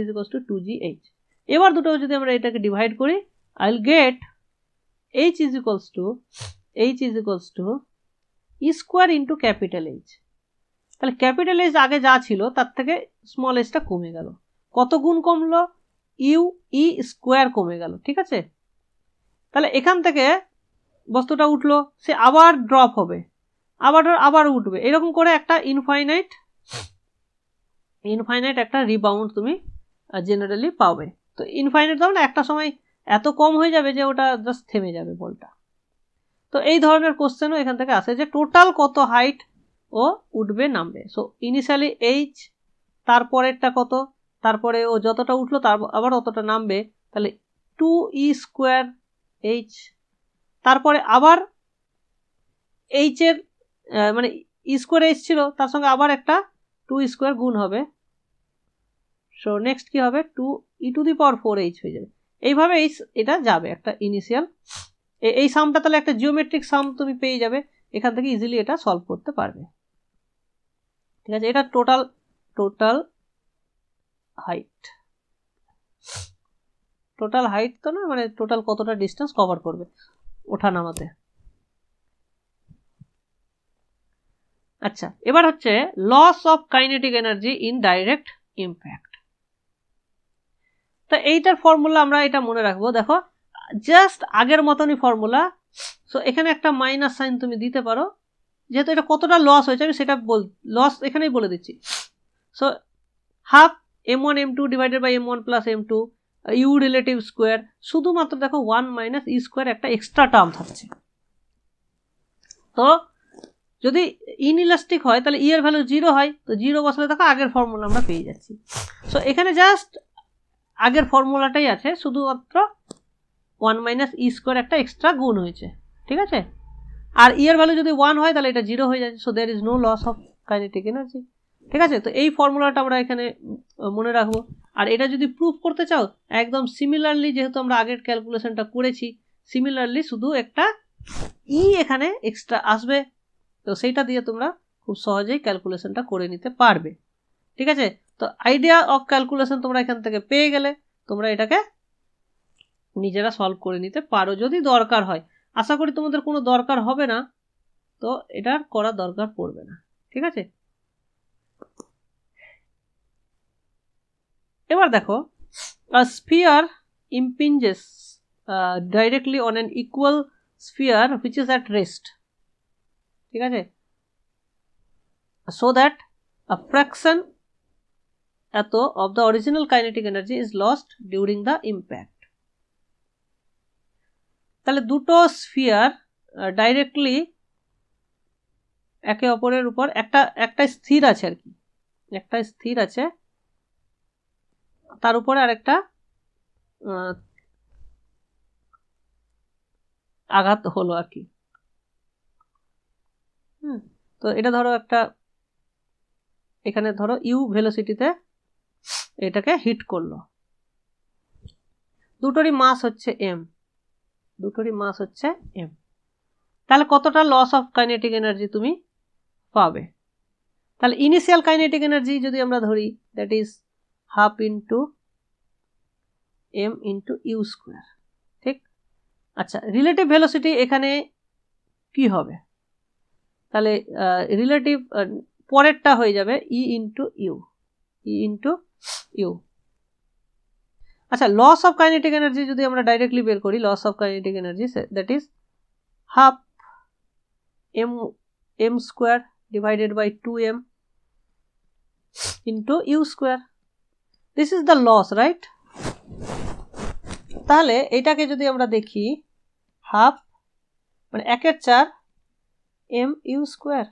is equals to 2gh। এবার দুটো যদি আমরা এটাকে ডিভাইড করি, I will get h is equals to E square into capital H. তাহলে ক্যাপিটাল এইচ আগে যা ছিল তার থেকে স্মল এইচটা কমে গেল, কত গুণ কমলো? ইউ ই স্কোয়ার কমে গেল, ঠিক আছে। তাহলে এখান থেকে বস্তুটা উঠলো, সে আবার ড্রপ হবে, আবার উঠবে, এরকম করে একটা ইনফাইনাইট একটা রিবাউন্ড তুমি জেনারেলি পাবে। তো ইনফাইনাইট দাও না, একটা সময় এত কম হয়ে যাবে যে ওটা জাস্ট থেমে যাবে বলটা। তো এই ধরনের কোশ্চেনও এখান থেকে আসে যে টোটাল কত হাইট ও উঠবে নামবে। সো ইনিশিয়ালি এইচ, তারপরেরটা কত, তারপরে ও যতটা উঠলো তার আবার অতটা নামবে, তাহলে 2e স্কোয়ার এইচ, তারপরে আবার এইচ এর মানে ই স্কোয়ার এইচ ছিল, তার সঙ্গে আবার একটা 2 স্কোয়ার গুণ হবে, সো নেক্সট কি হবে 2e⁴h হয়ে যাবে। এইভাবে এটা যাবে একটা ইনিশিয়াল, এই সামটা তাহলে একটা জিওমেট্রিক সাম তুমি পেয়ে যাবে, এখান থেকে ইজিলি এটা সলভ করতে পারবে, ঠিক আছে। এটা টোটাল হাইট তো না, মানে টোটাল কতটা ডিস্টেন্স কভার করবে ওঠা নামাতে। আচ্ছা, এবার হচ্ছে loss of kinetic energy in direct impact. তো এইটার ফর্মুলা আমরা এটা মনে রাখবো, দেখো জাস্ট আগের মতনই ফর্মুলা। সো এখানে একটা মাইনাস সাইন তুমি দিতে পারো, যেহেতু এটা কতটা লস হয়েছে আমি সেটা লস এখানেই বলে দিচ্ছি। So half m1 m2 divided by m1 plus m2 U relative square, শুধুমাত্র দেখো 1 মাইনাস ই স্কোয়ার একটা এক্সট্রা টার্ম থাকছে। তো যদি ইনইলাস্টিক হয় তাহলে ই এর ভ্যালু 0 হয়, তো 0 বসালে দেখো আগের ফর্মুলা আমরা পেয়ে যাচ্ছি। সো এখানে জাস্ট আগের ফর্মুলাটাই আছে, শুধুমাত্র 1 মাইনাস ই স্কোয়ার একটা এক্সট্রা গুণ হয়েছে, ঠিক আছে। আর ই এর ভ্যালু যদি 1 হয় তাহলে এটা 0 হয়ে যাচ্ছে, so there is no loss of kinetic energy, ঠিক আছে। তো এই ফর্মুলাটা আমরা এখানে মনে রাখবো। আর এটা যদি প্রুফ করতে চাও একদম সিমিলারলি, যেহেতু আমরা আগের ক্যালকুলেশনটা করেছি, সিমিলারলি শুধু একটা ই এখানে এক্সট্রা আসবে, তো সেইটা দিয়ে তোমরা খুব সহজেই ক্যালকুলেশনটা করে নিতে পারবে, ঠিক আছে। তো আইডিয়া অফ ক্যালকুলেশন তোমরা এখান থেকে পেয়ে গেলে, তোমরা এটাকে নিজেরা সলভ করে নিতে পারো যদি দরকার হয়। আশা করি তোমাদের কোনো দরকার হবে না, তো এটার করার দরকার পড়বে না, ঠিক আছে। এবার দেখো, a sphere impinges directly on an equal sphere which is at rest, ঠিক আছে, so that a fraction of the original kinetic energy is lost during the impact. তাহলে দুটো স্ফিয়ার ডাইরেক্টলি একে অপরের উপর একটা স্থির আছে আর কি, একটা স্থির আছে, তার উপরে আরেকটা আঘাত হলো আর কি। তো এটা ধরো একটা, এখানে ধরো ইউ ভেলোসিটিতে এটাকে হিট করলো, দুটোরই মাস হচ্ছে এম, দুটোরই মাস হচ্ছে এম। তাহলে কতটা লস অফ কাইনেটিক এনার্জি তুমি পাবে? তাহলে ইনিশিয়াল কাইনেটিক এনার্জি যদি আমরা ধরি, that is half into M into U square, ঠিক। আচ্ছা, রিলেটিভ ভেলোসিটি এখানে কি হবে? তাহলে রিলেটিভ পরেরটা হয়ে যাবে e into u, e into u. আচ্ছা, লস অফ কাইনেটিক এনার্জি যদি আমরা ডাইরেক্টলি বের করি, loss of kinetic energy that is half m square divided by 2m into u square. This is the loss, right? তাহলে এটাকে যদি আমরা দেখি, হাফ মানে 1/4 m u square,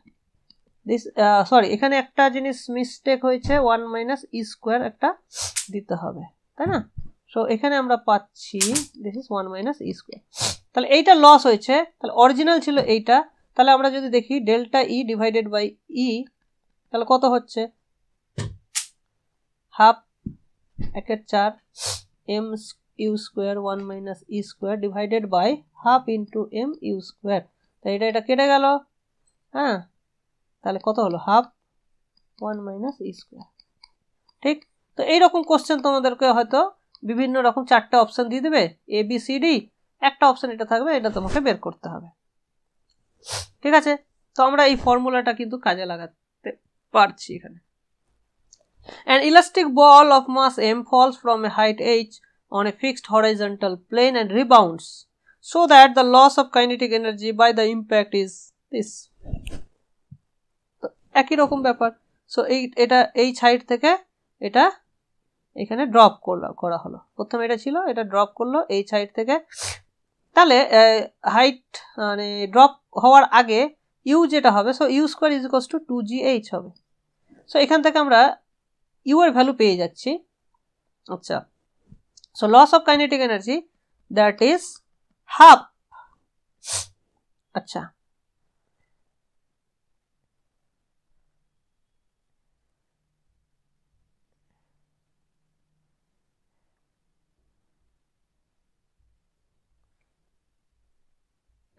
this sorry এখানে একটা জিনিস মিস্টেক হয়েছে, 1 minus e square একটা দিতে হবে, তাই না? সো এখানে আমরা পাচ্ছি this is 1 minus e square। তাহলে এইটা লস হয়েছে, তাহলে অরিজিনাল ছিল এইটা। তাহলে আমরা যদি দেখি delta E divided by E, তাহলে কত হচ্ছে? Half 1/4 M U square 1 minus E square divided by half into M U square. তাই এটা কেটে গেল, হ্যাঁ, তাহলে কত হলো? হাফ 1 মাইনাস ই স্কোয়ার, ঠিক। তো এইরকম কোশ্চেন তোমাদেরকে হয়তো বিভিন্ন রকম 4টে অপশন দিয়ে দেবে, এ বি সি ডি, একটা অপশন এটা থাকবে, এটা তোমাকে বের করতে হবে, ঠিক আছে। তো আমরা এই ফর্মুলাটা কিন্তু কাজে লাগাতে পারছি এখানে। An elastic ball of mass m falls from a height h on a fixed horizontal plane and rebounds, so that the loss of kinetic energy by the impact is this. তো একই রকম ব্যাপার। সো এটা এই সাইড থেকে এটা এখানে ড্রপ করা হলো, প্রথমে এটা ছিল, এটা ড্রপ করলো এই সাইড থেকে। তাহলে হাইট মানে ড্রপ হওয়ার আগে ইউ যেটা হবে, so U square is equals to 2gh হবে। সো এখান থেকে আমরা ইউ এর ভ্যালু পেয়ে যাচ্ছি। আচ্ছা, so loss of kinetic energy that is half. আচ্ছা,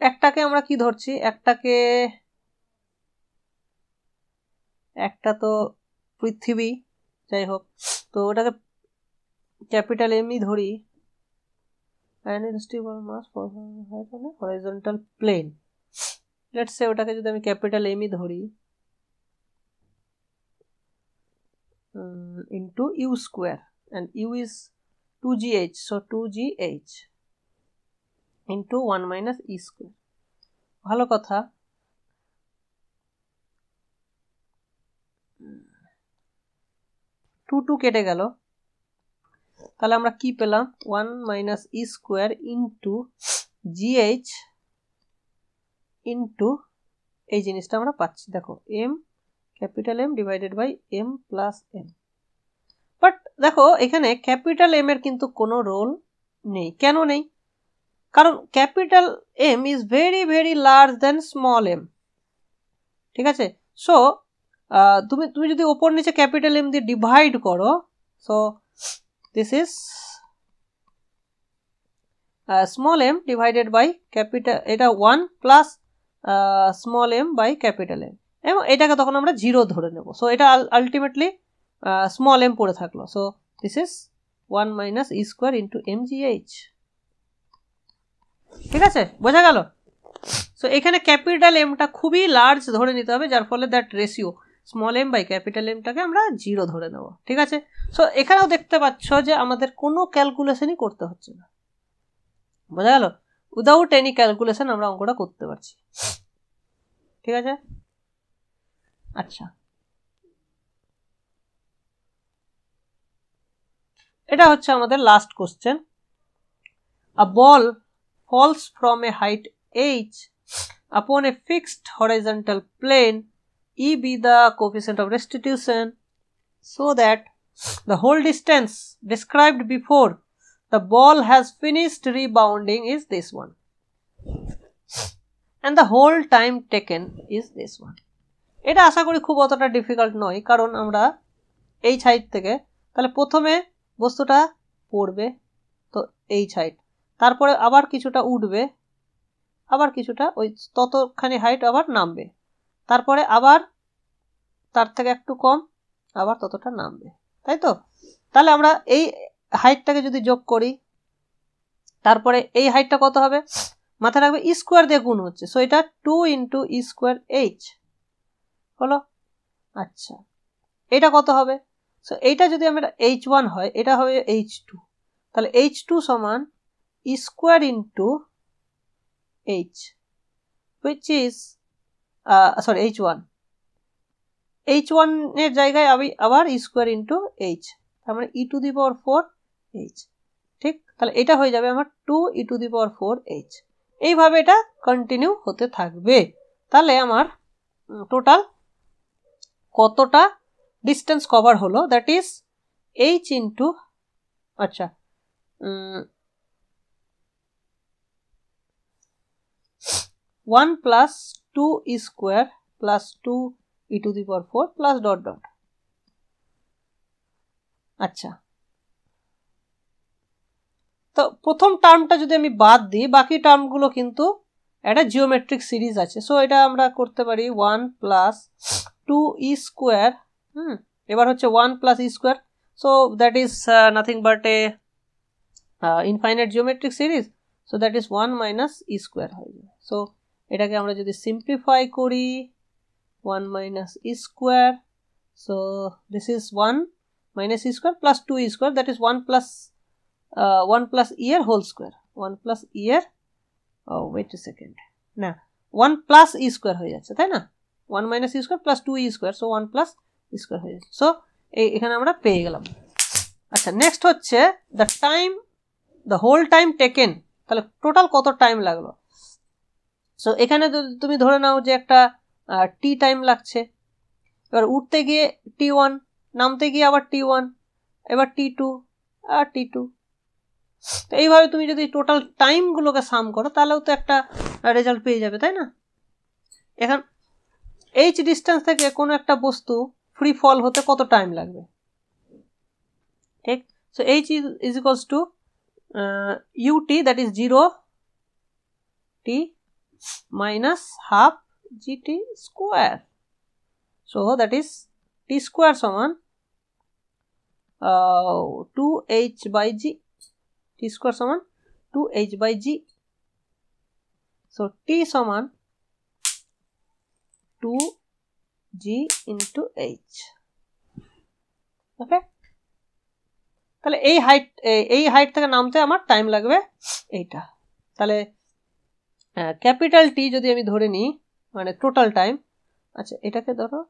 একটাকে আমরা কি ধরছি, একটা তো পৃথিবী, যাই হোক, তো ওটাকে ক্যাপিটাল এম ই ধরি, হরাইজন্টাল প্লেন, লেটস সে ওটাকে যদি আমি ক্যাপিটাল এম ই ধরি, into U square, and u is 2gh, so 2gh into 1 minus e square। ভালো কথা, 2 কেটে গেল, তাহলে আমরা কি পেলাম? 1 minus e square into gh into এই জিনিসটা আমরা পাচ্ছি, দেখো m capital M divided by m plus n। But দেখো এখানে ক্যাপিটাল M এর কিন্তু কোনো রোল নেই। কেন নেই? কারণ capital M is very very large than small m, ঠিক আছে। সো তুমি যদি ওপর নিচে ক্যাপিটাল M দিয়ে ডিভাইড করো, so this is small m divided by capital, এটা 1 plus small m by capital M, এবং এটাকে তখন আমরা 0 ধরে নেব। সো এটা আলটিমেটলি স্মল m পড়ে থাকলো। So this is 1 minus E square into mgh, ঠিক আছে, বোঝা গেল? সো এখানে ক্যাপিটাল এমটা খুবই লার্জ ধরে নিতে হবে, যার ফলে that ratio small m by capital এমটাকে আমরা 0 ধরে নেব, ঠিক আছে। সো এখানেও দেখতে পাচ্ছ যে আমাদের কোনো ক্যালকুলেশনই করতে হচ্ছে না, বোঝা গেল? উইদাউট এনি ক্যালকুলেশন আমরা অঙ্কটা করতে পারছি, ঠিক আছে। আচ্ছা, এটা হচ্ছে আমাদের last question. A ball falls from a height h upon a fixed horizontal plane E be the coefficient of restitution, so that the whole distance described before the ball has finished rebounding is this one, and the whole time taken is this one. এটা আশা করি খুব অতটা ডিফিকাল্ট নয়, কারণ আমরা এই সাইড থেকে তাহলে প্রথমে বস্তুটা পড়বে, তো এই সাইড, তারপরে আবার কিছুটা উঠবে, আবার কিছুটা ওই ততখানি হাইট আবার নামবে, তারপরে আবার তার থেকে একটু কম আবার ততটা নামবে, তাই তো? তাহলে আমরা এই হাইটটাকে যদি যোগ করি, তারপরে এই হাইটটা কত হবে মাথায় রাখবে, ই স্কোয়ার দিয়ে গুণ হচ্ছে, সো এটা 2 ইন্টু ই স্কোয়ার এইচ হলো। আচ্ছা, এটা কত হবে? সো এইটা যদি আমরা h1 হয়, এটা হবে h2, তাহলে h2 সমান e square into h, which is sorry h1 এর জায়গায় আমি আবার ই স্কোয়ার ইন্টু h, তার মানে ই টু দি পাওয়ার 4h, ঠিক? তাহলে এটা হয়ে যাবে আমার 2 ই টু দি পাওয়ার 4h। এইভাবে এটা কন্টিনিউ হতে থাকবে। তাহলে আমার টোটাল কতটা ডিস্টেন্স কভার হলো, দ্যাট ইজ h ইন্টু, আচ্ছা 1 plus 2 e square plus 2 E to the power 4 plus dot dot. আচ্ছা, তো প্রথম টার্মটা যদি আমি বাদ দিই, বাকি টার্মগুলো কিন্তু একটা জিওমেট্রিক সিরিজ আছে, সো এটা আমরা করতে পারি 1 প্লাস 2 ই স্কোয়ার, এবার হচ্ছে 1 plus e square, so that is nothing but a infinite geometric series, so that is 1 minus E square হয়ে যাবে। সো এটাকে আমরা যদি সিম্পলিফাই করি, 1 minus E square, so this is 1 minus E square plus 2 e square, that is 1 plus e এর হোল স্কোয়ার, 1 প্লাস ই এর, ওয়েট এ সেকেন্ড, না 1 প্লাস ই স্কোয়ার হয়ে যাচ্ছে, তাই না? 1 মাইনাস ই square plus 2 e square, so 1 plus e square হয়ে যাচ্ছে। সো এখানে আমরা পেয়ে গেলাম। আচ্ছা, নেক্সট হচ্ছে the time, the whole time taken, তাহলে টোটাল কত টাইম লাগলো। সো এখানে তুমি ধরে নাও যে একটা টি টাইম লাগছে, এবার উঠতে গিয়ে t1, নামতে গিয়ে আবার t1, এবার t2 আর t2, তো এইভাবে তুমি যদি টোটাল টাইমগুলোকে সাম করো তাহলেও তো একটা রেজাল্ট পেয়ে যাবে, তাই না? এখন এইচ ডিস্টেন্স থেকে কোনো একটা বস্তু ফ্রি ফল হতে কত টাইম লাগবে, ঠিক? So H is equals two ut, that is 0t minus half gt square, so that is t square সমান 2h by g, t square সমান 2h by g, so t সমান 2g into h, ওকে? তাহলে এই হাইট থেকে নামতে আমার টাইম লাগবে এইটা। তাহলে ক্যাপিটাল টি যদি আমি ধরে নিই, মানে টোটাল টাইম, আচ্ছা এটাকে ধরো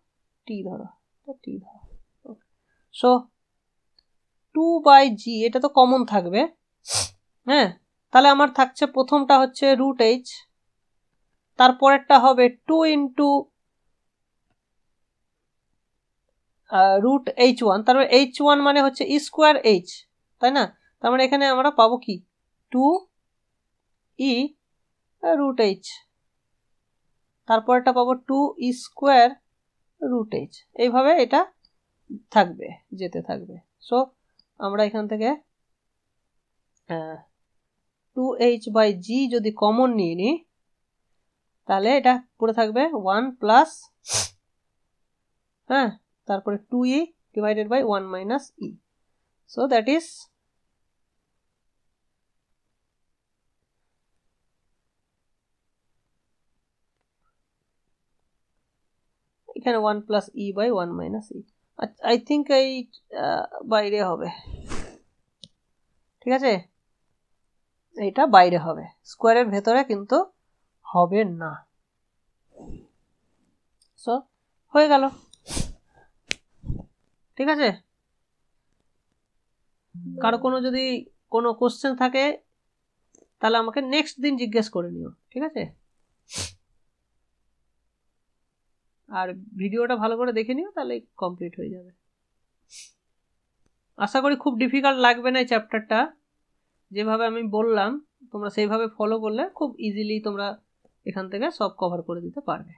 টি ধরো, টি ধরো, সো 2/g, এটা তো কমন থাকবে, হ্যাঁ? তাহলে আমার থাকছে প্রথমটা হচ্ছে রুট এইচ, তারপরেরটা হবে 2 ইন্টু রুট h1, তারপরে h1 মানে হচ্ছে ই স্কোয়ার এইচ, তাই না? তার মানে এখানে আমরা পাবো কি 2 ই রুট এইচ, তারপরটা পাবো 2 ই স্কোয়ার রুট এইচ, এইভাবে এটা থাকবে, যেতে থাকবে। সো আমরা এখান থেকে 2h বাই জি যদি কমন নিয়ে নিই, তাহলে এটা পড়ে থাকবে 1 প্লাস, হ্যাঁ, তারপরে 2e divided by 1 minus E, so that is এখানে 1 plus E by 1 minus E. I think এই বাইরে হবে, ঠিক আছে? এইটা বাইরে হবে, স্কোয়ারের ভেতরে কিন্তু হবে না। সো হয়ে গেল, ঠিক আছে? কারো কোনো যদি কোনো কোশ্চেন থাকে তাহলে আমাকে নেক্সট দিন জিজ্ঞেস করে নিও, ঠিক আছে? আর ভিডিওটা ভালো করে দেখে নিও, তাহলে কমপ্লিট হয়ে যাবে। আশা করি খুব ডিফিকাল্ট লাগবে না এই চ্যাপ্টারটা। যেভাবে আমি বললাম তোমরা সেইভাবে ফলো করলে খুব ইজিলি তোমরা এখান থেকে সব কভার করে দিতে পারবে।